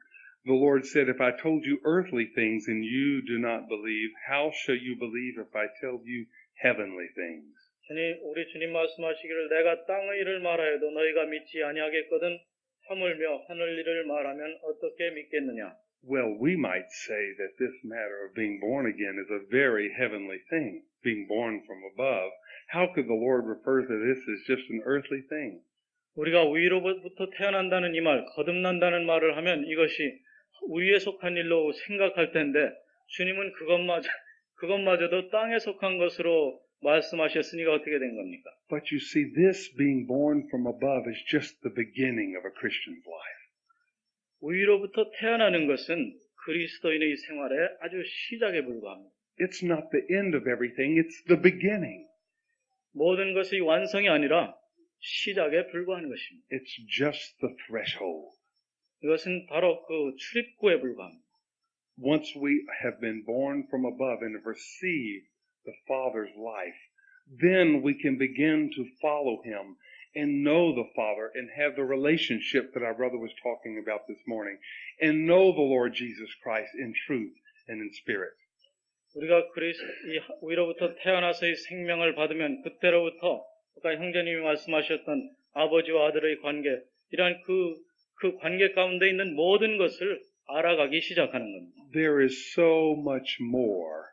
C: The Lord said, if I told you earthly things and you do not believe, how shall you believe if I tell you heavenly things?
B: 우리 주님 말씀하시기를 내가 땅의 일을 말하여도 너희가 믿지 아니하겠거든 하물며 하늘 일을 말하면 어떻게 믿겠느냐.
C: Well, we might say that this matter of being born again is a very heavenly thing, being born from above. How could the Lord refer to this as just an earthly thing?
B: 우리가 위로부터 태어난다는 이 말, 거듭난다는 말을 하면 이것이 위에 속한 일로 생각할 텐데 주님은 그것마저도 땅에 속한 것으로 말씀하셨으니까 어떻게 된 겁니까?
C: But you see, this being born from above is just the beginning of a Christian's life.
B: 위로부터 태어나는 것은 그리스도인의 생활의 아주 시작에 불과합니다.
C: It's not the end of everything, it's the beginning.
B: 모든 것이 완성이 아니라 시작에 불과한 것입니다.
C: It's just the threshold.
B: 이것은 바로 그 출입구에 불과합니다.
C: Once we have been born from above and have received the Father's life, then we can begin to follow Him and know the Father and have the relationship that our brother was talking about this morning and know the Lord Jesus Christ in truth and in spirit.
B: 우리가 위로부터 태어나서의 생명을 받으면 그때로부터 아까 형제님이 말씀하셨던 아버지와 아들의 관계, 이러한 그 관계 가운데 있는 모든 것을 알아가기 시작하는 겁니다.
C: There is so much more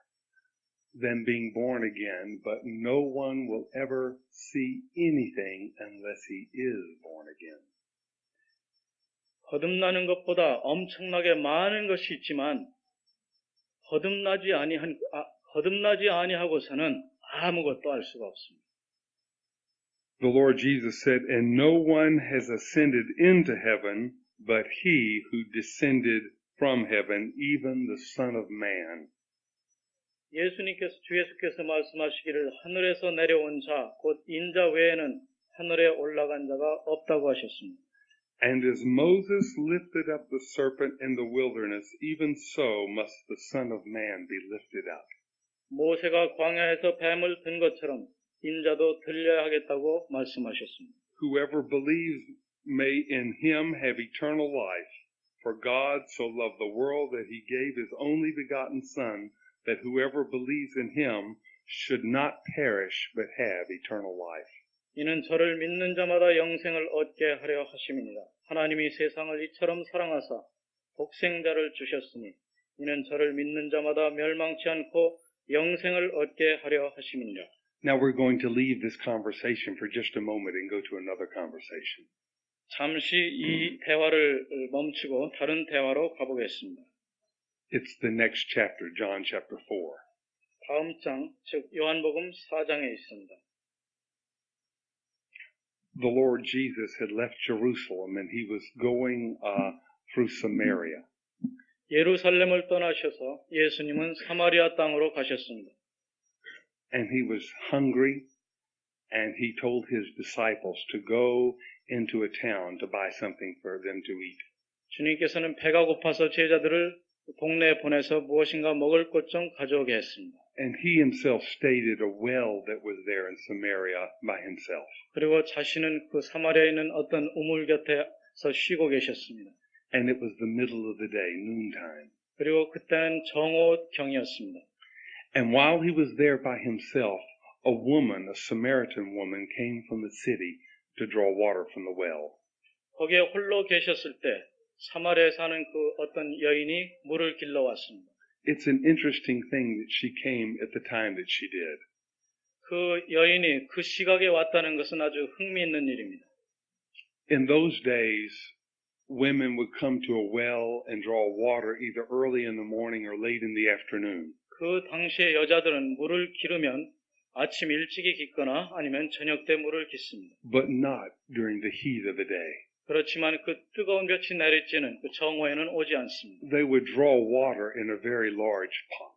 C: than being born again, but no one will ever see anything unless he is born again.
B: 거듭나는 것보다 엄청나게 많은 것이 있지만 거듭나지 아니하고서는 아무것도 알 수가 없습니다.
C: The Lord Jesus said, and no one has ascended into heaven but he who descended from heaven, even the Son of Man.
B: 주 예수께서 말씀하시기를 하늘에서 내려온 자, 곧 인자 외에는 하늘에 올라간 자가 없다고 하셨습니다.
C: And as Moses lifted up the serpent in the wilderness, even so must the Son of Man be lifted up.
B: 모세가 광야에서 뱀을 든 것처럼 인자도 들려야 하겠다고 말씀하셨습니다.
C: Whoever believes may in him have eternal life. For God so loved the world that he gave his only begotten Son, that whoever believes in him should not perish but have eternal life.
B: 이는 저를 믿는 자마다 영생을 얻게 하려 하심이니라. 하나님이 세상을 이처럼 사랑하사 독생자를 주셨으니 이는 저를 믿는 자마다 멸망치 않고 영생을 얻게 하려 하심이니라.
C: Now we're going to leave this conversation for just a moment and go to another conversation.
B: 잠시 이 대화를 멈추고 다른 대화로 가보겠습니다.
C: It's the next chapter, John chapter 4.
B: 다음 장, 즉 요한복음 4장에 있습니다.
C: The Lord Jesus had left Jerusalem and he was going through Samaria.
B: 예루살렘을 떠나셔서 예수님은 사마리아 땅으로 가셨습니다.
C: And he was hungry and he told his disciples to go into a town to buy something for them to eat.
B: 주님께서는 배가 고파서 제자들을 동네에 보내서 무엇인가 먹을 것 좀 가져오게 했습니다.
C: And he himself stayed at a well that was there in Samaria by himself.
B: 그리고 자신은 그 사마리아에 있는 어떤 우물 곁에서 쉬고 계셨습니다.
C: And it was the middle of the day, noontime.
B: 그리고 그때는 정오경이었습니다.
C: And while he was there by himself, a woman, a Samaritan woman, came from the city to draw water from the well.
B: 거기에 홀로 계셨을 때 사마리아에 사는 그 어떤 여인이 물을 길러 왔습니다.
C: It's an interesting thing that she came at the time that she did.
B: 그 여인이 그 시각에 왔다는 것은 아주 흥미있는 일입니다.
C: In those days, women would come to a well and draw water either early in the morning or late in the afternoon.
B: 그 당시에 여자들은 물을 기르면 아침 일찍이 깃거나 아니면 저녁 때 물을 깃습니다.
C: But not during the heat of the day.
B: 그렇지만 그 뜨거운 볕이 내리쬐는 그 정오에는 오지 않습니다.
C: They would draw water in a very large pot.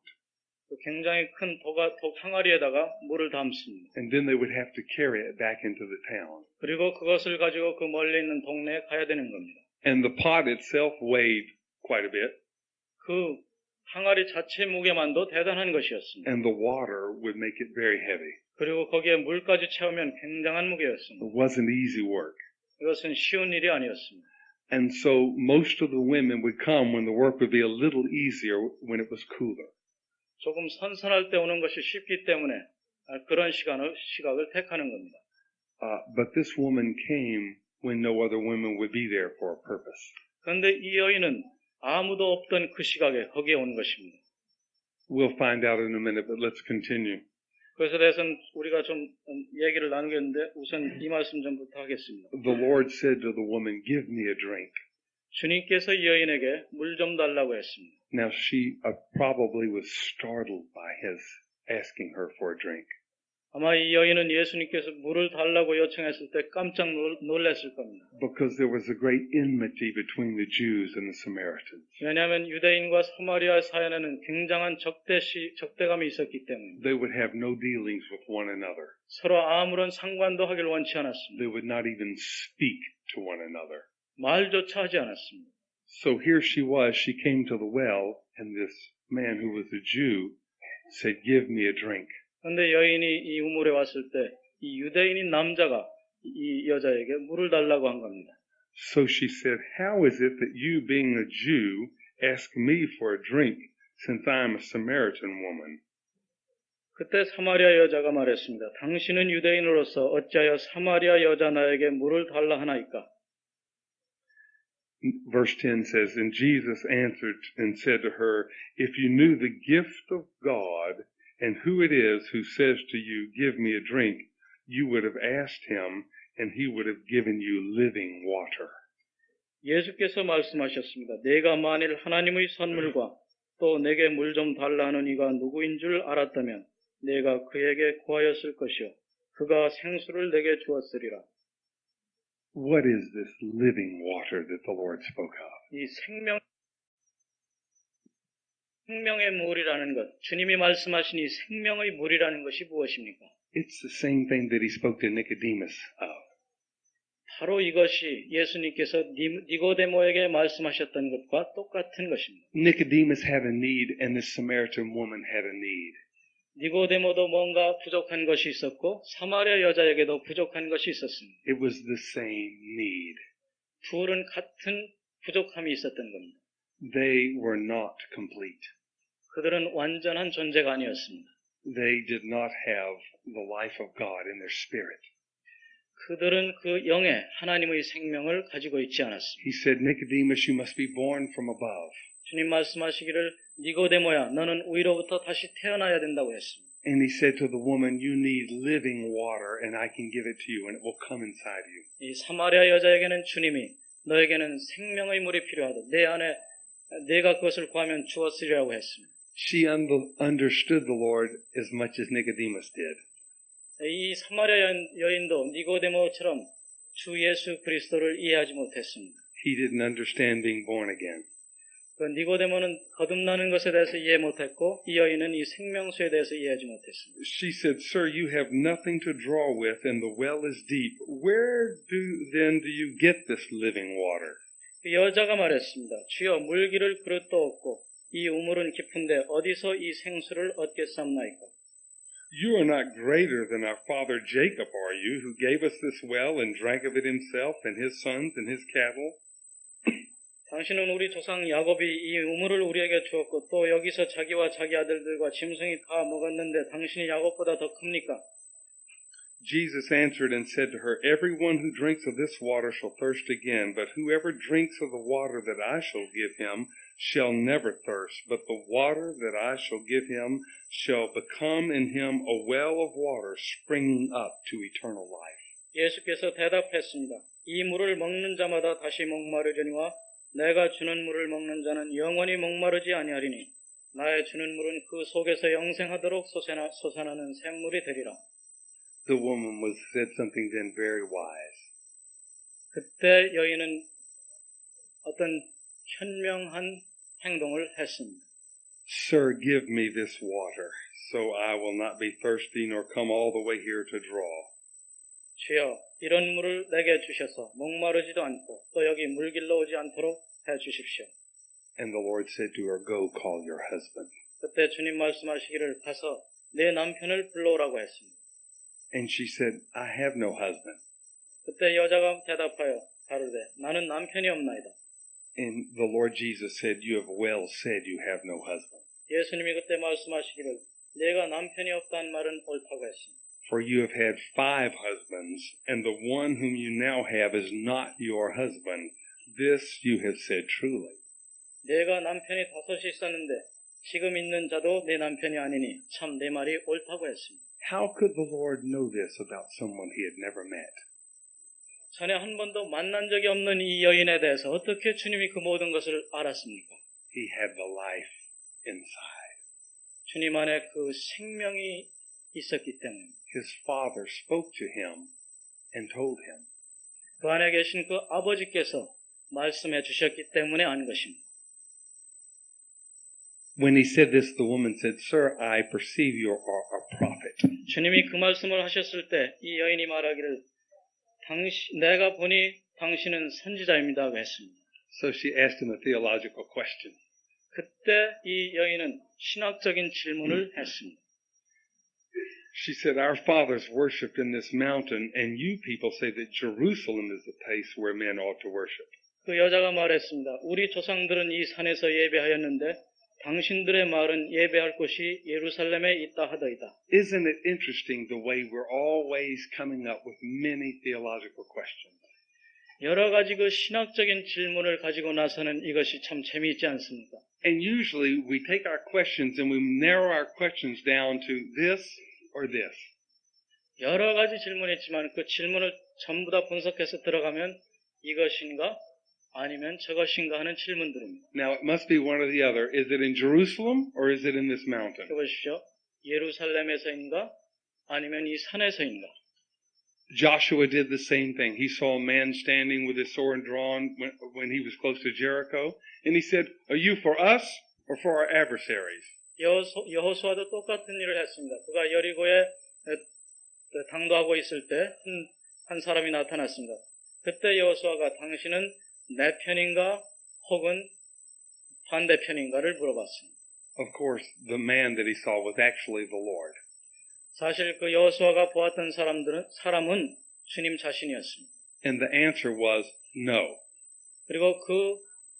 B: 또 굉장히 큰 독 항아리에다가 물을 담습니다.
C: And then they would have to carry it back into the town.
B: 그리고 그것을 가지고 그 멀리 있는 동네에 가야 되는 겁니다.
C: And the pot itself weighed quite a bit,
B: 그 항아리 자체 무게만도 대단한 것이었습니다.
C: and the water would make it very heavy.
B: 그리고 거기에 물까지 채우면 굉장한 무게였습니다.
C: It wasn't easy work.
B: 이것은 쉬운 일이 아니었습니다.
C: And so most of the women would come when the work would be a little easier when it was cooler.
B: 조금 선선할 때 오는 것이 쉽기 때문에 그런 시각을 택하는 겁니다.
C: But this woman came when no other women would be there for a purpose.
B: 그런데 이 여인은 아무도 없던 그 시각에 거기에 온 것입니다.
C: We'll find out in a minute, but let's continue.
B: 그것에 대해서는 우리가 좀 얘기를 나누겠는데 우선 이 말씀 전부터 하겠습니다.
C: The Lord said to the woman, "Give me a drink."
B: 주님께서 이 여인에게 물 좀 달라고 했습니다.
C: Now she probably was startled by his asking her for a drink.
B: 아마 이 여인은 예수님께서 물을 달라고 요청했을 때 깜짝 놀랐을 겁니다.
C: Because there was a great enmity between the Jews and the Samaritans.
B: 왜냐하면 유대인과 사마리아 사이에는 굉장한 적대감이 있었기 때문에
C: They would have no dealings with one another.
B: 서로 아무런 상관도 하길 원치 않았습니다.
C: They would not even speak to one another.
B: 말조차 하지 않았습니다.
C: So here she was, she came to the well, and this man who was a Jew said, "Give me a drink."
B: 그런데 여인이 이 우물에 왔을 때 이 유대인인 남자가 이 여자에게 물을 달라고 한 겁니다.
C: So she said, "How is it that you, being a Jew, ask me for a drink, since I am a Samaritan woman?"
B: 그때 사마리아 여자가 말했습니다. 당신은 유대인으로서 어찌하여 사마리아 여자 나에게 물을 달라 하나이까?
C: Verse 10 says, "And Jesus answered and said to her, If you knew the gift of God, and who it is who says to you, 'Give me a drink,' you would have asked him, and he would have given you living water."
B: 예수께서 말씀하셨습니다. 내가 만일 하나님의 선물과 또 내게 물 좀 달라 하는 이가 누구인 줄 알았다면 내가 그에게 구하였을 것이요 그가 생수를 내게 주었으리라.
C: What is this living water that the Lord spoke of?
B: 이 생명의 물이라는 것, 주님이 말씀하신 이 생명의 물이라는 것이 무엇입니까?
C: It's the same thing that he spoke to Nicodemus of.
B: 바로 이것이 예수님께서 니고데모에게 말씀하셨던 것과 똑같은 것입니다.
C: Nicodemus had a need, and this Samaritan woman had a need.
B: 니고데모도 뭔가 부족한 것이 있었고 사마리아 여자에게도 부족한 것이 있었습니다.
C: It was the same need.
B: 둘은 같은 부족함이 있었던 겁니다.
C: They were not complete.
B: 그들은 완전한 존재가 아니었습니다.
C: They did not have the life of God in their spirit.
B: 그들은 그 영에 하나님의 생명을 가지고 있지 않았습니다.
C: He said, "Nicodemus, you must be born from above."
B: 주님 말씀하시기를 니고데모야 너는 위로부터 다시 태어나야 된다고 했습니다.
C: And he said to the woman, "You need living water, and I can give it to you, and it will come inside you."
B: 이 사마리아 여자에게는 주님이 너에게는 생명의 물이 필요하다. 내 안에 내가 그것을 구하면 주었으리라고 했습니다.
C: She understood the Lord as much as Nicodemus did.
B: 이 사마리아 여인도 니고데모처럼 주 예수 그리스도를 이해하지 못했습니다.
C: He didn't understand being born again.
B: 그 니고데모는 거듭나는 것에 대해서 이해 못했고 이 여인은 이 생명수에 대해서 이해하지 못했습니다.
C: She said, "Sir, you have nothing to draw with, and the well is deep. Where then do you get this living water?"
B: 그 여자가 말했습니다. 주여 물기를 그릇도 없고 이 우물은 깊은데 어디서 이 생수를 얻겠사옵나이까?
C: You are not greater than our father Jacob, are you, who gave us this well and drank of it himself and his sons and his cattle?
B: 당신은 우리 조상 야곱이 이 우물을 우리에게 주었고 또 여기서 자기와 자기 아들들과 짐승이 다 먹었는데 당신이 야곱보다 더 큽니까?
C: Jesus answered and said to her, "Everyone who drinks of this water shall thirst again, but whoever drinks of the water that I shall give him shall never thirst, but the water that I shall give him shall become in him a well of water springing up to eternal life."
B: 예수께서 대답했습니다. 이 물을 먹는 자마다 다시 목마르려니와 내가 주는 물을 먹는 자는 영원히 목마르지 아니하리니 나의 주는 물은 그 속에서 영생하도록 솟아나는 샘물이 되리라.
C: The woman said something then very wise.
B: 그때 여인은 어떤 현명한 행동을 했습니다.
C: Sir, give me this water, so I will not be thirsty nor come all the way here to draw.
B: 주여, 이런 물을 내게 주셔서 목마르지도 않고 또 여기 물 길러 오지 않도록 해 주십시오.
C: And the Lord said to her, Go call your husband.
B: 그때 주님 말씀하시기를 가서 내 남편을 불러오라고 했습니다.
C: And she said, I have no husband.
B: 그때 여자가 대답하여 가로되 나는 남편이 없나이다.
C: And the Lord Jesus said, You have well said you have no husband.
B: 예수님이 그때 말씀하시기를 내가 남편이 없다는 말은 옳다고 했습니다.
C: For you have had 5 husbands, and the one whom you now have is not your husband. This you have said truly.
B: 내가 남편이 5이 있었는데 지금 있는 자도 내 남편이 아니니 참 내 말이 옳다고 했습니다.
C: How could the Lord know this about someone he had never met?
B: 전에 한 번도 만난 적이 없는 이 여인에 대해서 어떻게 주님이 그 모든 것을 알았습니까?
C: He had the life inside.
B: 주님 안에 그 생명이 있었기 때문에
C: His father spoke to him and told him.
B: 그 안에 계신 그 아버지께서 말씀해 주셨기 때문에 안 것입니다.
C: When he said this, the woman said, Sir, I perceive you are a prophet.
B: 주님이 그 말씀을 하셨을 때 이 여인이 말하기를 내가 보니 당신은 선지자입니다고 했습니다.
C: So she asked him a theological question.
B: 그때 이 여인은 신학적인 질문을 했습니다.
C: She said, Our fathers worshipped in this mountain, and you people say that Jerusalem is the place where men ought to worship.
B: 그 여자가 말했습니다. 우리 조상들은 이 산에서 예배하였는데 당신들의 말은 예배할 곳이 예루살렘에 있다 하더이다.
C: Isn't it interesting the way we're always coming up with many theological questions?
B: 여러 가지 그 신학적인 질문을 가지고 나서는 이것이 참 재미있지 않습니까?
C: And usually we take our questions and we narrow our questions down to this or this.
B: 여러 가지 질문이 있지만 그 질문을 전부 다 분석해서 들어가면 이것인가 아니면 저것인가 하는 질문들입니다.
C: Now it must be one or the other. Is it in Jerusalem or is it in this mountain?
B: 보십시오. 예루살렘에서인가 아니면 이 산에서인가?
C: Joshua did the same thing. He saw a man standing with his sword drawn when he was close to Jericho, and he said, Are you for us or for our adversaries?
B: 여호수아도 똑같은 일을 했습니다. 그가 여리고에 당도하고 있을 때 한 사람이 나타났습니다. 그때 여호수아가 당신은 내 편인가 혹은 반대편인가를 물어봤습니다.
C: Of course, the man that he saw was actually the Lord.
B: 사실 그 여호수아가 보았던 사람은 주님 자신이었습니다.
C: And the answer was no.
B: 그리고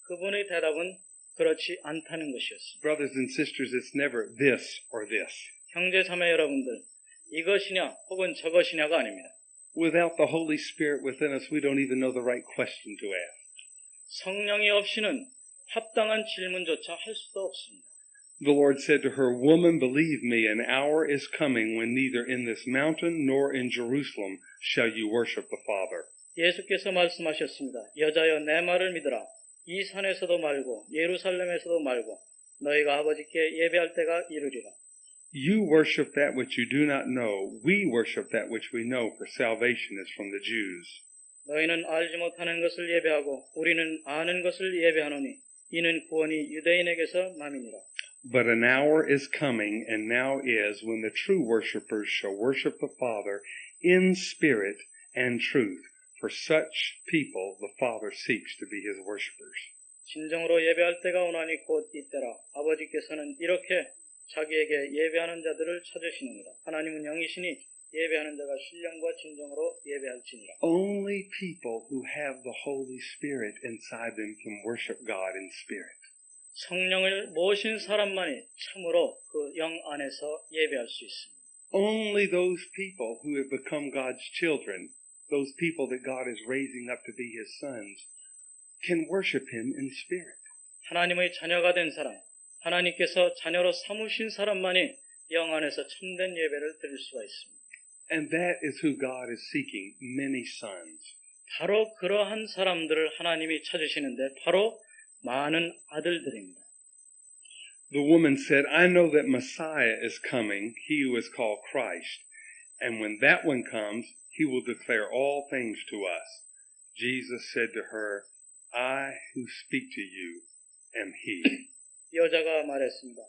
B: 그분의 대답은 그렇지 않다는 것이었습니다.
C: Brothers and sisters, it's never this or this.
B: 형제 자매 여러분들, 이것이냐 혹은 저것이냐가 아닙니다.
C: Without the Holy Spirit within us, we don't even know the right question to ask.
B: 성령이 없이는 합당한 질문조차 할 수도 없습니다.
C: The Lord said to her, Woman, believe me, an hour is coming when neither in this mountain nor in Jerusalem shall you worship the Father.
B: 예수께서 말씀하셨습니다. 여자여 내 말을 믿으라. 이 산에서도 말고 예루살렘에서도 말고 너희가 아버지께 예배할 때가 이르리라.
C: You worship that which you do not know. We worship that which we know, for salvation is from the Jews.
B: 너희는 알지 못하는 것을 예배하고 우리는 아는 것을 예배하노니 이는 구원이 유대인에게서 남이니라.
C: But an hour is coming, and now is, when the true worshipers shall worship the Father in spirit and truth. For such people the Father seeks to be His worshipers.
B: 진정으로 예배할 때가 오나니 곧 이때라. 아버지께서는 이렇게 자기에게 예배하는 자들을 찾으시느니라. 하나님은 영이시니 예배하는 자가 신령과 진정으로 예배할지니라.
C: Only people who have the Holy Spirit inside them can worship God in spirit.
B: 성령을 모신 사람만이 참으로 그 영 안에서 예배할 수 있습니다.
C: Only those people who have become God's children, those people that God is raising up to be His sons, can worship Him in spirit.
B: 하나님의 자녀가 된 사람, 하나님께서 자녀로 삼으신 사람만이 영 안에서 참된 예배를 드릴 수가 있습니다.
C: And that is who God is seeking, many sons.
B: 바로 그러한 사람들을 하나님이 찾으시는데 바로 많은 아들들입니다.
C: The woman said, I know that Messiah is coming, he who is called Christ. And when that one comes, he will declare all things to us. Jesus said to her, I who speak to you am he.
B: 여자가 말했습니다.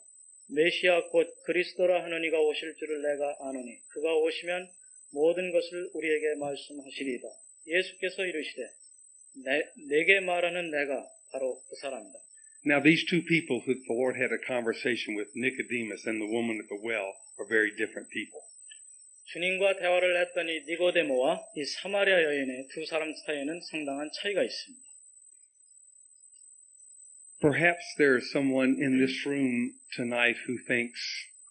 B: 메시아 곧 그리스도라 하는 이가 오실 줄을 내가 아노니 그가 오시면 모든 것을 우리에게 말씀하시리이다. 예수께서 이르시되 내게 말하는 내가 바로 그 사람이다.
C: Now these two people who the Lord had a conversation with, Nicodemus and the woman at the well, are very different people.
B: 주님과 대화를 했더니 니고데모와 이 사마리아 여인의 두 사람 사이에는 상당한 차이가 있습니다.
C: Perhaps there is someone in this room tonight who thinks,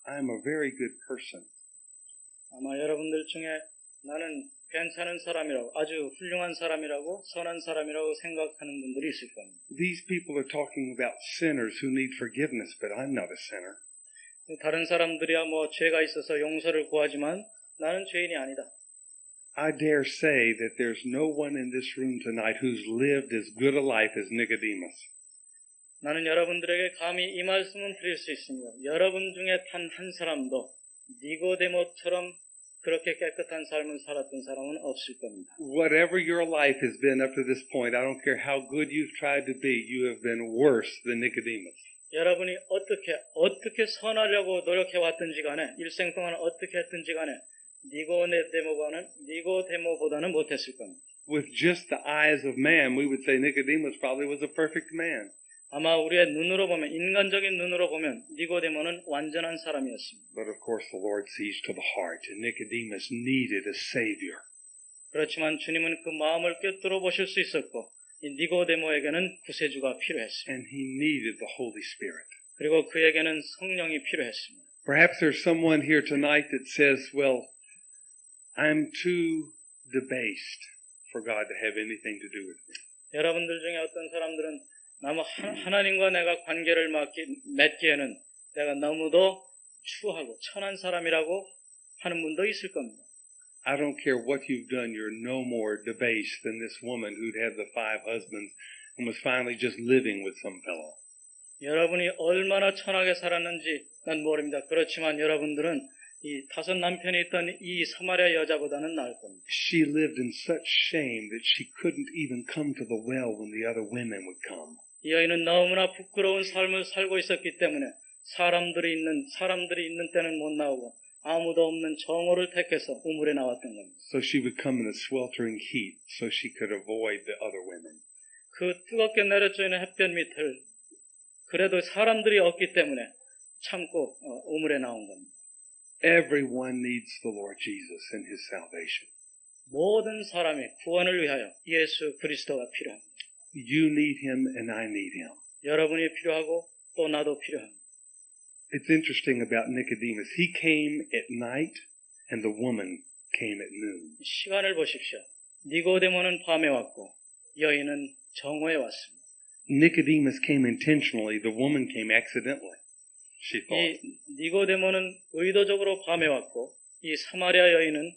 C: I'm a very good person.
B: 아마 여러분들 중에 나는 괜찮은 사람이라고, 아주 훌륭한 사람이라고, 선한 사람이라고 생각하는 분들이 있을 겁니다.
C: These people are talking about sinners who need forgiveness, but I'm not a sinner.
B: 다른 사람들이야 뭐 죄가 있어서 용서를 구하지만 나는 죄인이 아니다.
C: I dare say that there's no one in this room tonight who's lived as good a life as Nicodemus.
B: 나는 여러분들에게 감히 이 말씀은 드릴 수 있습니다. 여러분 중에 단 한 사람도 니고데모처럼 그렇게 깨끗한 삶을 살았던 사람은 없을 겁니다.
C: Whatever your life has been up to this point, I don't care how good you've tried to be, you have been worse than Nicodemus.
B: 여러분이 어떻게 선하려고 노력해왔든지 간에, 일생 동안 어떻게 했든지 간에, 니고데모보다는 못했을 겁니다.
C: With just the eyes of man, we would say Nicodemus probably was a perfect man.
B: 아마 우리의 눈으로 보면, 인간적인 눈으로 보면, 니고데모는 완전한 사람이었습니다.
C: But of course the Lord sees to the heart, and Nicodemus needed a Savior.
B: 그렇지만 주님은 그 마음을 꿰뚫어 보실 수 있었고, 이 니고데모에게는 구세주가 필요했습니다.
C: And he needed the Holy Spirit.
B: 그리고 그에게는 성령이 필요했습니다.
C: Perhaps there's someone here tonight that says, well, I'm too debased for God to have anything to do with me.
B: 여러분들 중에 어떤 사람들은 하나님과 내가 관계를 맺기에는 내가 너무도 추하고 천한 사람이라고 하는 분도 있을 겁니다.
C: I don't care what you've done, you're no more debased than this woman who'd had the 5 husbands and was finally just living with some fellow.
B: 여러분이 얼마나 천하게 살았는지 난 모릅니다. 그렇지만 여러분들은 이 5 남편이 있던 이 사마리아 여자보다는 나을 겁니다.
C: She lived in such shame that she couldn't even come to the well when the other women would come.
B: 이 여인은 너무나 부끄러운 삶을 살고 있었기 때문에 사람들이 있는 때는 못 나오고 아무도 없는 정오를 택해서 우물에 나왔던 겁니다.
C: So she would come in a sweltering heat so she could avoid the other women.
B: 그 뜨겁게 내려쬐는 햇볕 밑을 그래도 사람들이 없기 때문에 참고 우물에 나온 겁니다.
C: Everyone needs the Lord Jesus and His salvation.
B: 모든 사람이 구원을 위하여 예수 그리스도가 필요합니다.
C: You need Him and I need Him.
B: 여러분이 필요하고 또 나도 필요합니다.
C: It's interesting about Nicodemus. He came at night and the woman came at noon.
B: 시간을 보십시오. 니고데모는 밤에 왔고 여인은 정오에 왔습니다.
C: Nicodemus came intentionally. The woman came accidentally, she thought.
B: 이 니고데모는 의도적으로 밤에 왔고 이 사마리아 여인은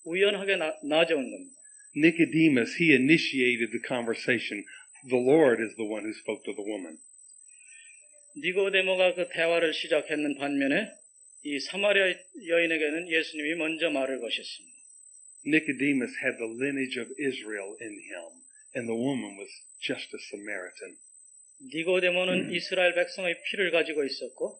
B: 우연하게 낮에 온 겁니다.
C: Nicodemus, he initiated the conversation. The Lord is the one who spoke to the woman.
B: 니고데모가 그 대화를 시작했는 반면에 이 사마리아 여인에게는 예수님이 먼저 말을 거셨습니다.
C: Nicodemus had the lineage of Israel in him, and the woman was just a Samaritan.
B: 니고데모는 이스라엘 백성의 피를 가지고 있었고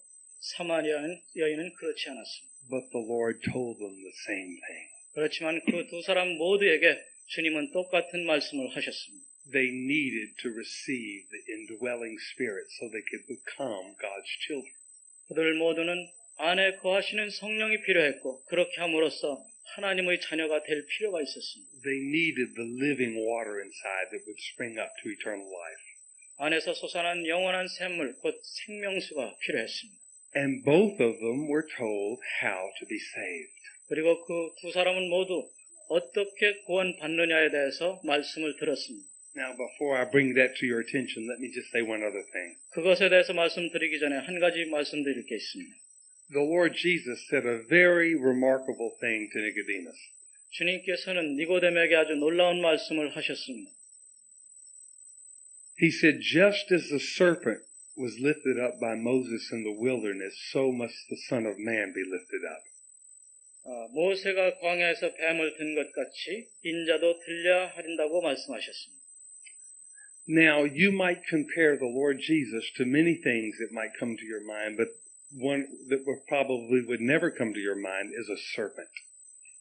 B: 사마리아 여인은 그렇지 않았습니다.
C: But the Lord told them the same thing.
B: 그렇지만 그 두 사람 모두에게 주님은 똑같은 말씀을 하셨습니다.
C: They needed to receive the indwelling spirit so they could become God's children.
B: 그들 모두는 안에 거하시는 성령이 필요했고 그렇게 함으로써 하나님의 자녀가 될 필요가 있었습니다.
C: They needed the living water inside that would spring up to eternal life.
B: 안에서 솟아난 영원한 샘물 곧 생명수가 필요했습니다.
C: And both of them were told how to be saved.
B: 그리고 그 두 사람은 모두 어떻게 구원받느냐에 대해서 말씀을 들었습니다.
C: Now, before I bring that to your attention, let me just say one other thing.
B: 그것에 대해서 말씀드리기 전에 한 가지 말씀드릴 게 있습니다.
C: The Lord Jesus said a very remarkable thing to Nicodemus.
B: 주님께서는 니고데모에게 아주 놀라운 말씀을 하셨습니다.
C: He said, just as the serpent was lifted up by Moses in the wilderness, so must the Son of Man be lifted up.
B: 모세가 광야에서 뱀을 든 것 같이 인자도 들려야 한다고 말씀하셨습니다.
C: Now, you might compare the Lord Jesus to many things that might come to your mind, but one that probably would never come to your mind is a serpent.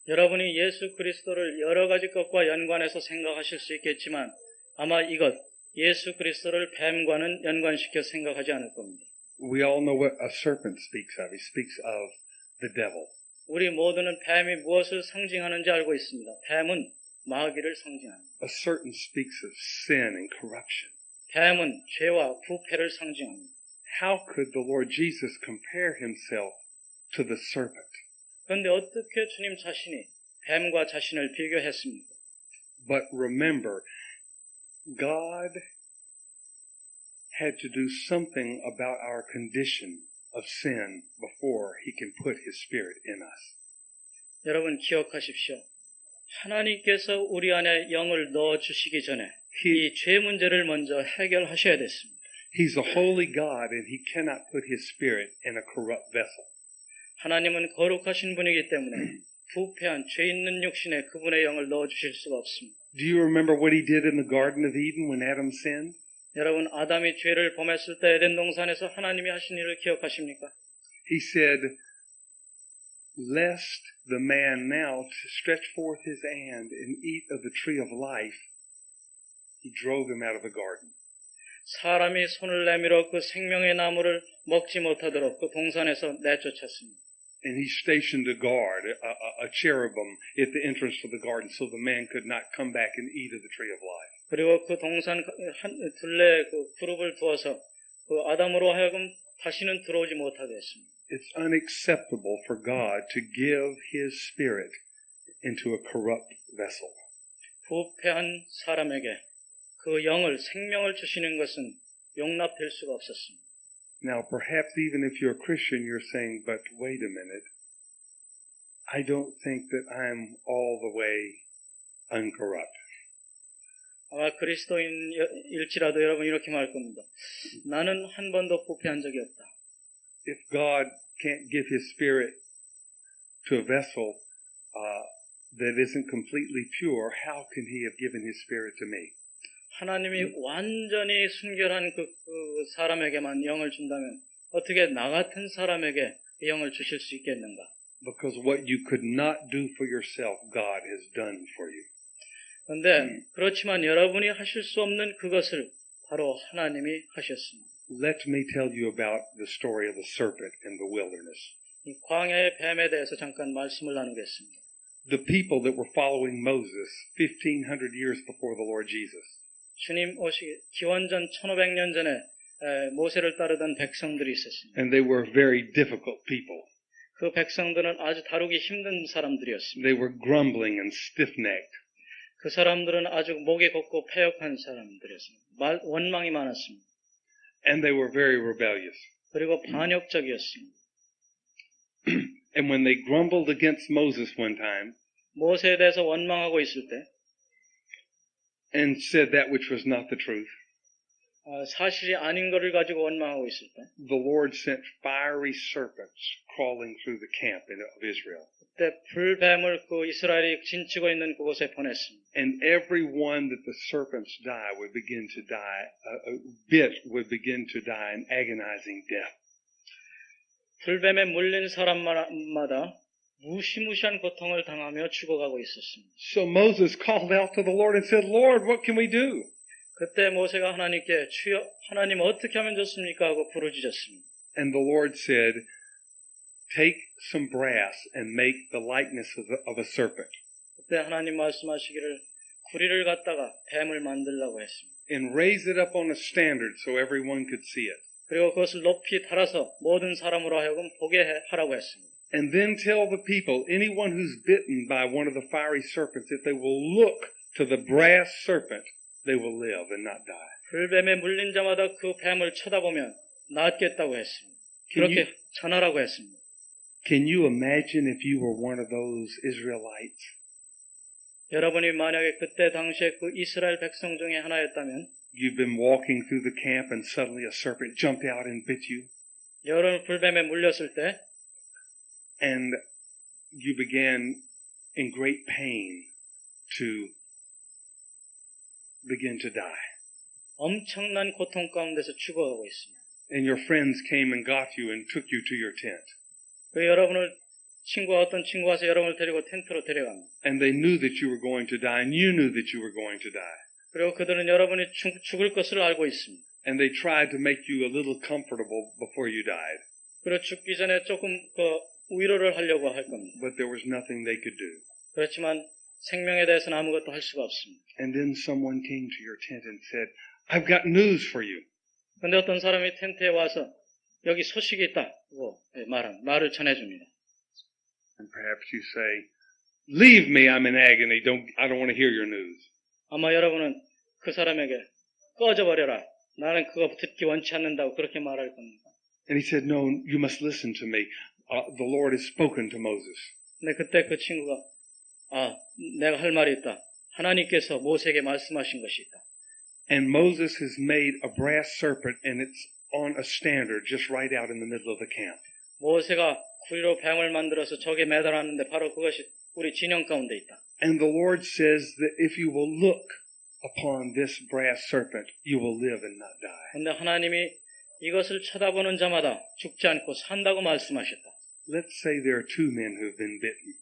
B: 여러분이 예수 그리스도를 여러 가지 것과 연관해서 생각하실 수 있겠지만 아마 이것 예수 그리스도를 뱀과는 연관시켜 생각하지 않을 겁니다.
C: We all know what a serpent speaks of. He speaks of the devil.
B: 우리 모두는 뱀이 무엇을 상징하는지 알고 있습니다. 뱀은 마귀를 상징합니다.
C: A serpent speaks of sin and corruption.
B: 뱀은 죄와 부패를 상징합니다.
C: How could the Lord Jesus compare himself to the serpent?
B: 그런데 어떻게 주님 자신이 뱀과 자신을 비교했습니까?
C: But remember, God had to do something about our condition of sin before he can put his spirit in us.
B: 여러분 기억하십시오. 하나님께서 우리 안에 영을 넣어주시기 전에 이 죄 문제를 먼저 해결하셔야 됐습니다.
C: He's a holy God and he cannot put his spirit in a corrupt vessel.
B: 하나님은 거룩하신 분이기 때문에 부패한 죄 있는 육신에 그분의 영을 넣어주실 수가 없습니다.
C: Do you remember what he did in the Garden of Eden when Adam sinned?
B: 여러분 아담이 죄를 범했을 때 에덴 동산에서 하나님이 하신 일을 기억하십니까?
C: He said, lest the man now stretch forth his hand and eat of the tree of life, he drove him out of the garden.
B: 사람이 손을 내밀어 그 생명의 나무를 먹지 못하도록 그 동산에서 내쫓았습니다.
C: And he stationed a guard, a cherubim, at the entrance to the garden so the man could not come back and eat of the tree of life.
B: 그리고 그 동산 둘레 그 그룹을 두어서 그 아담으로 하여금 다시는 들어오지 못하게 했습니다.
C: It's unacceptable for God to give his spirit into a corrupt vessel.
B: 부패한 사람에게 그 영을 생명을 주시는 것은 용납될 수가 없었습니다.
C: Now, perhaps even if you're a Christian, you're saying, but wait a minute. I don't think that I'm all the way uncorrupt.
B: 아마 그리스도인일지라도 여러분 이렇게 말할 겁니다. 나는 한 번도 부패한 적이 없다.
C: If God can't give his spirit to a vessel that isn't completely pure, how can he have given his spirit to me?
B: 하나님이 완전히 순결한 그 사람에게만 영을 준다면 어떻게 나 같은 사람에게 영을 주실 수 있겠는가?
C: Because what you could not do for yourself, God has done for you.
B: 그런데 그렇지만 여러분이 하실 수 없는 그것을 바로 하나님이 하셨습니다.
C: Let me tell you about the story of the serpent in the wilderness.
B: 이 광야의 뱀에 대해서 잠깐 말씀을 나누겠습니다.
C: The people that were following Moses 1500 years before the Lord Jesus.
B: 주님 오시기 기원전 1500년 전에 모세를 따르던 백성들이 있었습니다.
C: And they were very difficult people.
B: 그 백성들은 아주 다루기 힘든 사람들이었습니다.
C: They were grumbling and stiff-necked.
B: 그 사람들은 아주 목이 곱고 패역한 사람들이었습니다. 원망이 많았습니다.
C: And they were very rebellious.
B: 그리고 반역적이었습니다.
C: And when they grumbled against Moses one time
B: 모세에 대해서 원망하고 있을 때
C: and said that which was not the truth,
B: 사실이 아닌 것을 가지고 원망하고 있을 때
C: the Lord sent fiery serpents crawling through the camp of Israel.
B: 그때 불뱀을 그 이스라엘이 진치고 있는 그곳에 보냈습니다.
C: And every one that the serpents would begin to die, bit would begin to die an agonizing death.
B: 불뱀에 물린 사람마다 무시무시한 고통을 당하며 죽어가고 있었습니다.
C: So Moses called out to the Lord and said, Lord, what can we do?
B: 그때 모세가 하나님께 주여 하나님 어떻게 하면 좋습니까? 하고 부르짖었습니다.
C: And the Lord said, take some brass and make the likeness of a serpent.
B: 그때 하나님 말씀하시기를 구리를 갖다가 뱀을 만들라고 했습니다.
C: And raise it up on a standard so everyone could see it.
B: 그리고 그것을 높이 달아서 모든 사람으로 하여금 보게 하라고 했습니다.
C: And then tell the people, anyone who's bitten by one of the fiery serpents, if they will look to the brass serpent, they will live and not die.
B: 불뱀에 물린 자마다 그 뱀을 쳐다보면 낫겠다고 했습니다. 그렇게 전하라고 했습니다.
C: Can you imagine if you were one of those Israelites?
B: 여러분이 만약에 그때 당시에 그 이스라엘 백성 중에 하나였다면
C: You've been walking through the camp and suddenly a serpent jumped out and bit you.
B: 여러분 불뱀에 물렸을 때
C: And you began in great pain to begin to die.
B: 엄청난 고통 가운데서 죽어가고 있습니다.
C: and your friends came and got you and took you to your tent.
B: 그 여러분을 어떤 친구가 와서 여러분을 데리고 텐트로 데려갑니다.
C: And they knew that you were going to die, and you knew that you were going to die.
B: 그리고 그들은 여러분이 죽을 것을 알고 있습니다.
C: And they tried to make you a little comfortable before you died.
B: 그리고 죽기 전에 조금 위로를 하려고 할 겁니다.
C: But there was nothing they could do.
B: 그렇지만 생명에 대해서는 아무것도 할 수가 없습니다.
C: And then someone came to your tent and said, I've got news for you.
B: 그런데 어떤 사람이 텐트에 와서 여기 소식이 있다고 말을 전해줍니다.
C: And perhaps you say, leave me, I'm in agony. I don't want to hear your news.
B: 아마 여러분은 그 사람에게 꺼져버려라. 나는 그거 듣기 원치 않는다고 그렇게 말할 겁니다.
C: And he said, no, you must listen to me. The Lord has spoken to Moses.
B: 근데 그때 그 친구가 내가 할 말이 있다. 하나님께서 모세에게 말씀하신 것이 있다.
C: And Moses has made a brass serpent and it's on a standard just right out in the middle of the camp.
B: 모세가 구리로 뱀을 만들어서 적에 매달았는데 바로 그것이 우리 진영 가운데 있다.
C: And the Lord says that if you will look upon this brass serpent, you will live and not die.
B: 근데 하나님이 이것을 쳐다보는 자마다 죽지 않고 산다고 말씀하셨다.
C: Let's say there are two men who have been bitten.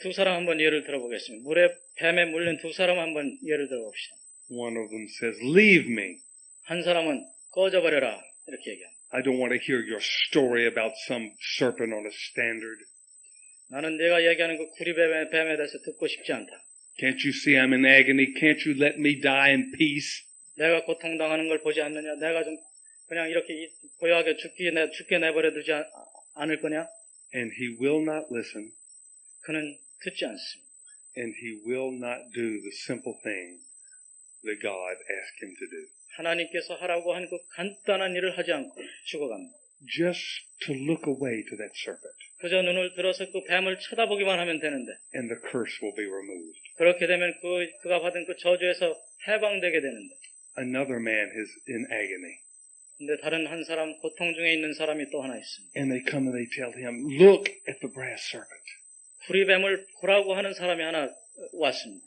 B: 두 사람 한번 예를 들어보겠습니다. 물에 뱀에 물린 두 사람 한번 예를 들어봅시다.
C: One of them says, leave me.
B: 한 사람은 꺼져버려라 이렇게 얘기합니다.
C: I don't want to hear your story about some serpent on a standard.
B: 나는 내가 얘기하는 그 구리뱀에 대해서 듣고 싶지 않다.
C: Can't you see I'm in agony? Can't you let me die in peace?
B: 내가 고통당하는 걸 보지 않느냐? 내가 좀 그냥 이렇게 고요하게 죽게 내버려 두지 않을 거냐?
C: And he will not listen.
B: 그는 듣지 않습니다.
C: And he will not do the simple thing that God asked him to do.
B: 하나님께서 하라고 한 그 간단한 일을 하지 않고 죽어갑니다.
C: Just to look away to that serpent.
B: 그저 눈을 들어서 그 뱀을 쳐다보기만 하면 되는데
C: And the curse will be removed.
B: 그렇게 되면 그가 받은 그 저주에서 해방되게 되는데
C: Another man is in agony.
B: 근데 다른 한 사람, 고통 중에 있는 사람이 또 하나 있습니다.
C: And they come and they tell him, look at the brass serpent.
B: 구리뱀을 보라고 하는 사람이 하나 왔습니다.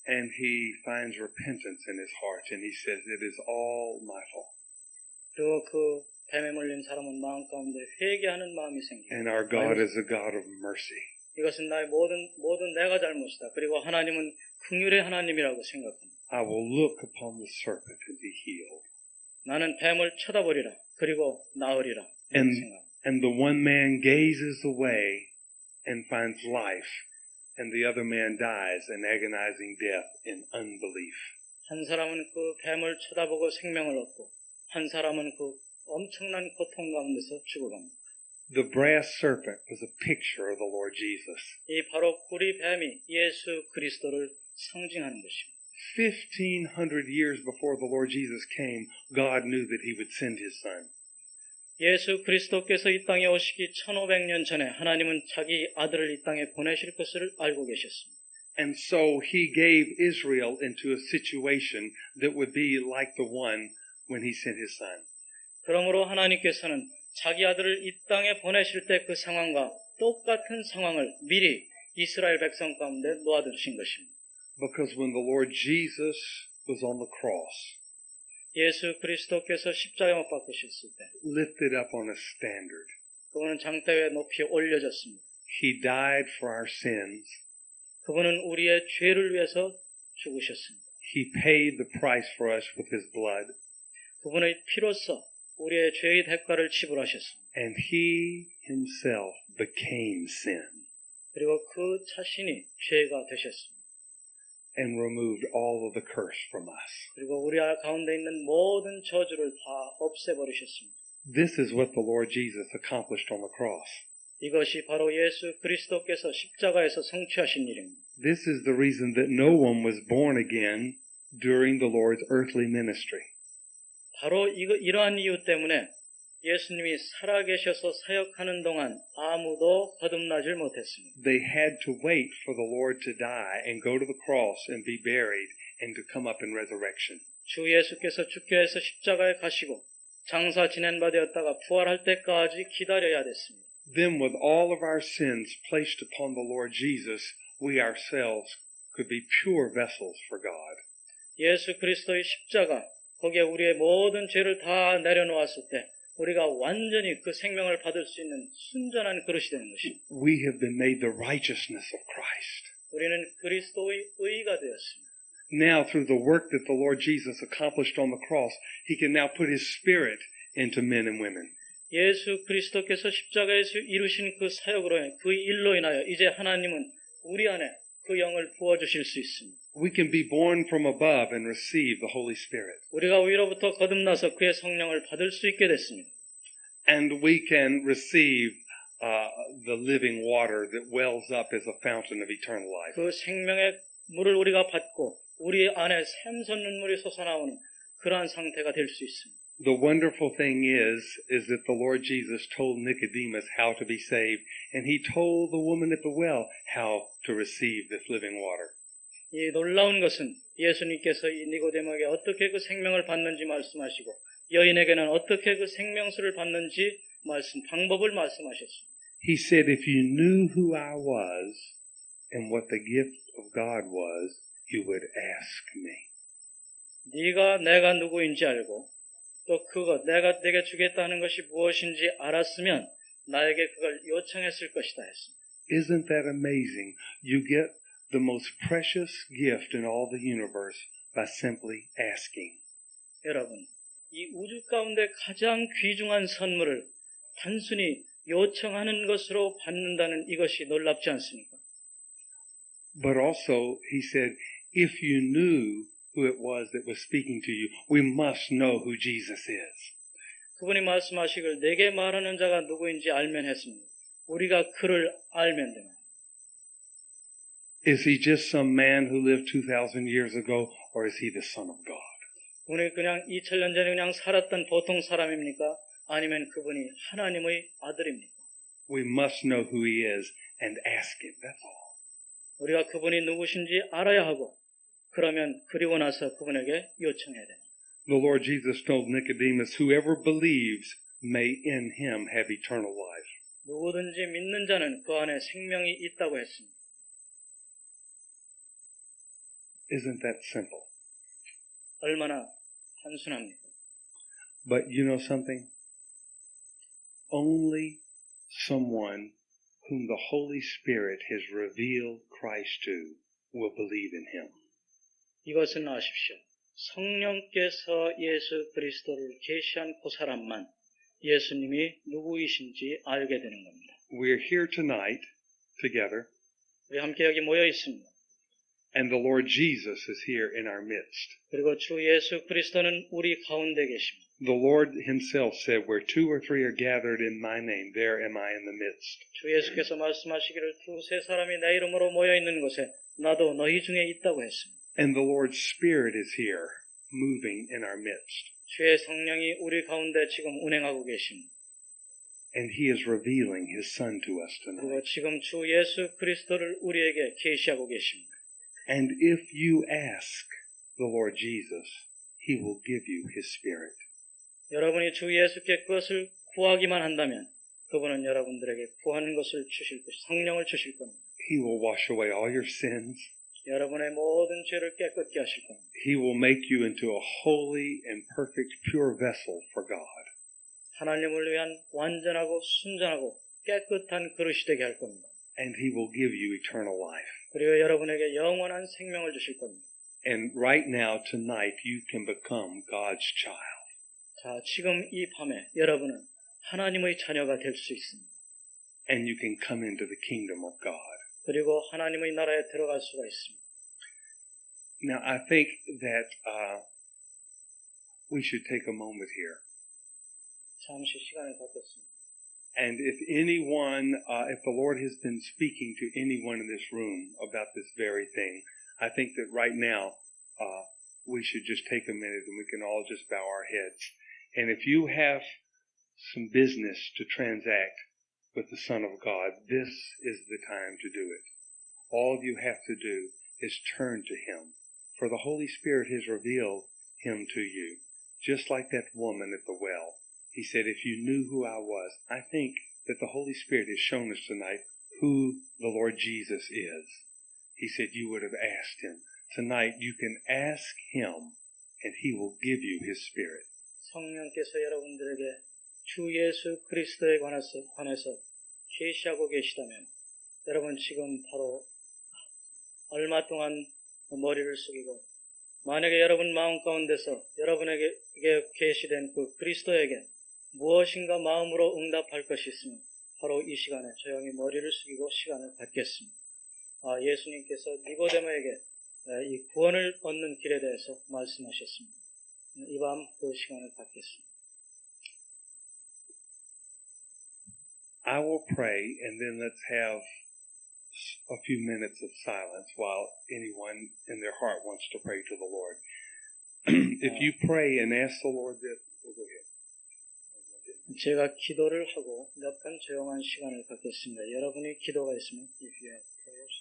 C: And he finds repentance in his heart and he says, it is all my fault.
B: 그리고 그 뱀에 물린 사람은 마음 가운데 회개하는 마음이 생깁니다.
C: And our God is a God of mercy.
B: 이것은 나의 모든 내가 잘못이다. 그리고 하나님은 긍휼의 하나님이라고 생각합니다.
C: I will look upon the serpent and be healed.
B: 나는 뱀을 쳐다보리라. 그리고 나으리라.
C: And the one man gazes away and finds life, and the other man dies an agonizing death in unbelief.
B: 한 사람은 그 뱀을 쳐다보고 생명을 얻고 한 사람은 그 엄청난 고통 가운데서 죽어갑니다.
C: The brass serpent was a picture of the Lord Jesus.
B: 이 바로 구리뱀이 예수 그리스도를 상징하는 것입니다.
C: 1,500 years before the Lord Jesus came, God knew that he would send his son.
B: 예수 그리스도께서 이 땅에 오시기 1500년 전에 하나님은 자기 아들을 이 땅에 보내실 것을 알고 계셨습니다.
C: And so he gave Israel into a situation that would be like the one when he sent his son.
B: 그러므로 하나님께서는 자기 아들을 이 땅에 보내실 때 그 상황과 똑같은 상황을 미리 이스라엘 백성 가운데 놓아두신 것입니다.
C: Because when the Lord Jesus was on the cross,
B: 예수 그리스도께서 십자가에 못 박히셨을 때
C: lifted up on a standard,
B: 그분은 장대 위에 높이 올려졌습니다.
C: he died for our sins.
B: 그분은 우리의 죄를 위해서 죽으셨습니다.
C: He paid the price for us with his blood.
B: 그분의 피로써 우리의 죄의 대가를 지불하셨습니다.
C: And he himself became sin
B: 그리고 그 자신이 죄가 되셨습니다.
C: and removed all of the curse from us.
B: 그리고 우리 가운데 있는 모든 저주를 다 없애버리셨습니다.
C: This is what the Lord Jesus accomplished on the cross.
B: 이것이 바로 예수 그리스도께서 십자가에서 성취하신 일입니다.
C: This is the reason that no one was born again during the Lord's earthly ministry.
B: 바로 이러한 이유 때문에 예수님이 살아계셔서 사역하는 동안 아무도 거듭나질 못했습니다.
C: They had to wait for the Lord to die and go to the cross and be buried and to come up in resurrection.
B: 주 예수께서 죽게 해서 십자가에 가시고 장사 지낸 바 되었다가 부활할 때까지 기다려야 됐습니다.
C: Then with all of our sins placed upon the Lord Jesus, we ourselves could be pure vessels for God.
B: 예수 그리스도의 십자가, 거기에 우리의 모든 죄를 다 내려놓았을 때 우리가 완전히 그 생명을 받을 수 있는 순전한 그릇이 되는 것입니다.
C: We have been made the righteousness of Christ.
B: 우리는 그리스도의 의가 되었습니다.
C: Now, through the work that the Lord Jesus accomplished on the cross, He can now put His Spirit into men and women.
B: 예수 그리스도께서 십자가에서 이루신 그 사역으로 그 일로 인하여 이제 하나님은 우리 안에 그 영을 부어주실 수 있습니다.
C: We can be born from above and receive the Holy Spirit.
B: 우리가 위로부터 거듭나서 그의 성령을 받을 수 있게 됐습니다.
C: And we can receive the living water that wells up as a fountain of eternal life.
B: 그 생명의 물을 우리가 받고 우리 안에 샘솟는 눈물이 솟아나오는 그러한 상태가 될 수 있습니다.
C: The wonderful thing is that the Lord Jesus told Nicodemus how to be saved, and He told the woman at the well how to receive this living water.
B: 이 놀라운 것은 예수님께서 이 니고데모에게 어떻게 그 생명을 받는지 말씀하시고 여인에게는 어떻게 그 생명수를 받는지 방법을 말씀하셨습니다.
C: He said, if you knew who I was and what the gift of God was, you would ask me.
B: 네가 내가 누구인지 알고 또 그것 내가 네게 주겠다는 것이 무엇인지 알았으면 나에게 그걸 요청했을 것이다 했습니다.
C: Isn't that amazing? You get the most precious gift in all the universe by simply asking.
B: 여러분, 이 우주 가운데 가장 귀중한 선물을 단순히 요청하는 것으로 받는다는 이것이 놀랍지 않습니까?
C: But also, he said, if you knew who it was that was speaking to you, we must know who Jesus is.
B: 그분이 말씀하시길 내게 말하는 자가 누구인지 알면 했습니다. 우리가 그를 알면 됩니다.
C: Is he just some man who lived 2,000 years ago, or is he the Son of God?
B: 그분이 그냥 2000년 전에 그냥 살았던 보통 사람입니까? 아니면 그분이 하나님의 아들입니까?
C: We must know who he is and ask him. That's all.
B: 우리가 그분이 누구신지 알아야 하고 그러면 그리고 나서 그분에게 요청해야 됩니다.
C: The Lord Jesus told Nicodemus, whoever believes may in him have eternal life.
B: 누구든지 믿는 자는 그 안에 생명이 있다고 했습니다.
C: Isn't that simple?
B: 얼마나 단순합니까?
C: But you know something? Only someone whom the Holy Spirit has revealed Christ to will believe in him.
B: 이것은 아십시오. 성령께서 예수 그리스도를 계시한 그 사람만 예수님이 누구이신지 알게 되는 겁니다.
C: We're here tonight together,
B: 우리 함께 여기 모여 있습니다.
C: and the Lord Jesus is here in our midst.
B: 그리고 주 예수 그리스도는 우리 가운데 계십니다.
C: The Lord himself said, where two or three are gathered in my name, there am I in the midst.
B: 주 예수께서 말씀하시기를 두세 사람이 내 이름으로 모여 있는 곳에 나도 너희 중에 있다고 했습니다.
C: And the Lord's Spirit is here, moving in our midst.
B: 주의 성령이 우리 가운데 지금 운행하고 계십니다.
C: And he is revealing his Son to us
B: 그리고
C: tonight.
B: 지금 주 예수 그리스도를 우리에게 계시하고 계십니다.
C: And if you ask the Lord Jesus, he will give you his Spirit.
B: 여러분이 주 예수께 그것을 구하기만 한다면 그분은 여러분들에게 구하는 것을 주실 것이 성령을 주실 겁니다.
C: He will wash away all your sins.
B: 여러분의 모든 죄를 깨끗게 하실 겁니다.
C: He will make you into a holy and perfect, pure vessel for God.
B: 하나님을 위한 완전하고 순전하고 깨끗한 그릇이 되게 할 겁니다.
C: And he will give you eternal life.
B: 그리고 여러분에게 영원한 생명을 주실 겁니다.
C: And right now, tonight, you can become God's child.
B: 자, 지금 이 밤에 여러분은 하나님의 자녀가 될 수 있습니다.
C: And you can come into the kingdom of God.
B: 그리고 하나님의 나라에 들어갈 수가 있습니다.
C: Now, I think that we should take a moment here.
B: 잠시 시간을 갖겠습니다.
C: And if anyone, if the Lord has been speaking to anyone in this room about this very thing, I think that right now we should just take a minute and we can all just bow our heads. And if you have some business to transact with the Son of God, this is the time to do it. All you have to do is turn to him, for the Holy Spirit has revealed him to you, just like that woman at the well. He said, if you knew who I was, I think that the Holy Spirit has shown us tonight who the Lord Jesus is. He said you would have asked him. Tonight you can ask him and He will give you His Spirit.
B: 성령께서 여러분들에게 주 예수 그리스도에 관해서 계시하고 계시다면 여러분 지금 바로 얼마 동안 머리를 숙이고 만약에 여러분 마음 가운데서 여러분에게 계시된 그 그리스도에게 무엇인가 마음으로 응답할 것이 있으면 바로 이 시간에 조용히 머리를 숙이고 시간을 갖겠습니다. 예수님께서 니고데모에게 이 구원을 얻는 길에 대해서 말씀하셨습니다. 이 밤 그 시간을 갖겠습니다.
C: I will pray, and then let's have a few minutes of silence while anyone in their heart wants to pray to the Lord. If you pray and ask the Lord this, we'll go ahead.
B: 제가 기도를 하고 약간 조용한 시간을 갖겠습니다. 여러분이 기도가 있으면 if you have prayers.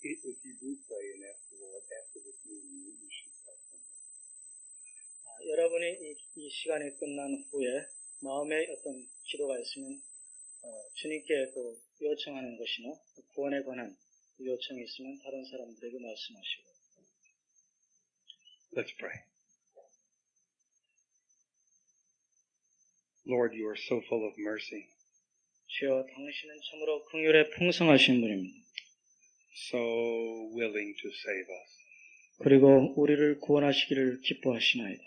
C: If you do pray and ask the Lord after this meeting, you should pray.
B: 여러분이 이 시간이 끝난 후에 마음에 어떤 기도가 있으면 주님께 그 요청하는 것이나 구원에 관한 요청이 있으면 다른 사람들에게 말씀하시고.
C: Let's pray. Lord, you are so full of mercy,
B: 주여 당신은 참으로 긍휼에 풍성하신 분입니다.
C: so willing to save us.
B: 그리고 우리를 구원하시기를 기뻐하시나이다.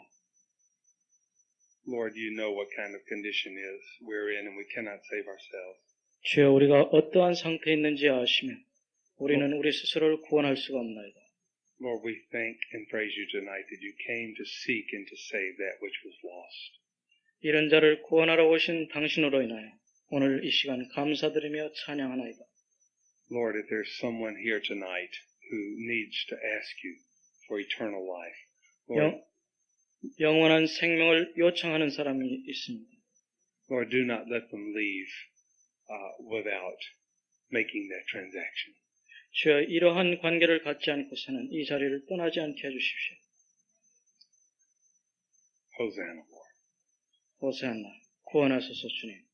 C: Lord, you know what kind of condition is we're in, and we cannot save ourselves.
B: 주여 우리가 어떠한 상태에 있는지 아시며 우리는 우리 스스로를 구원할 수가 없나이다.
C: Lord, we thank and praise you tonight that you came to seek and to save that which was lost.
B: 이런 자를 구원하러 오신 당신으로 인하여 오늘 이 시간 감사드리며 찬양하나이다.
C: Lord, if there's someone here tonight who needs to ask you for eternal life, Lord,
B: 영원한 생명을 요청하는 사람이 있습니다.
C: Lord, do not let them leave without making that transaction.
B: 주여 이러한 관계를 갖지 않고서는 이 자리를 떠나지 않게 해주십시오.
C: Hosanna, Lord.
B: 호세한나 구원하소서 주님.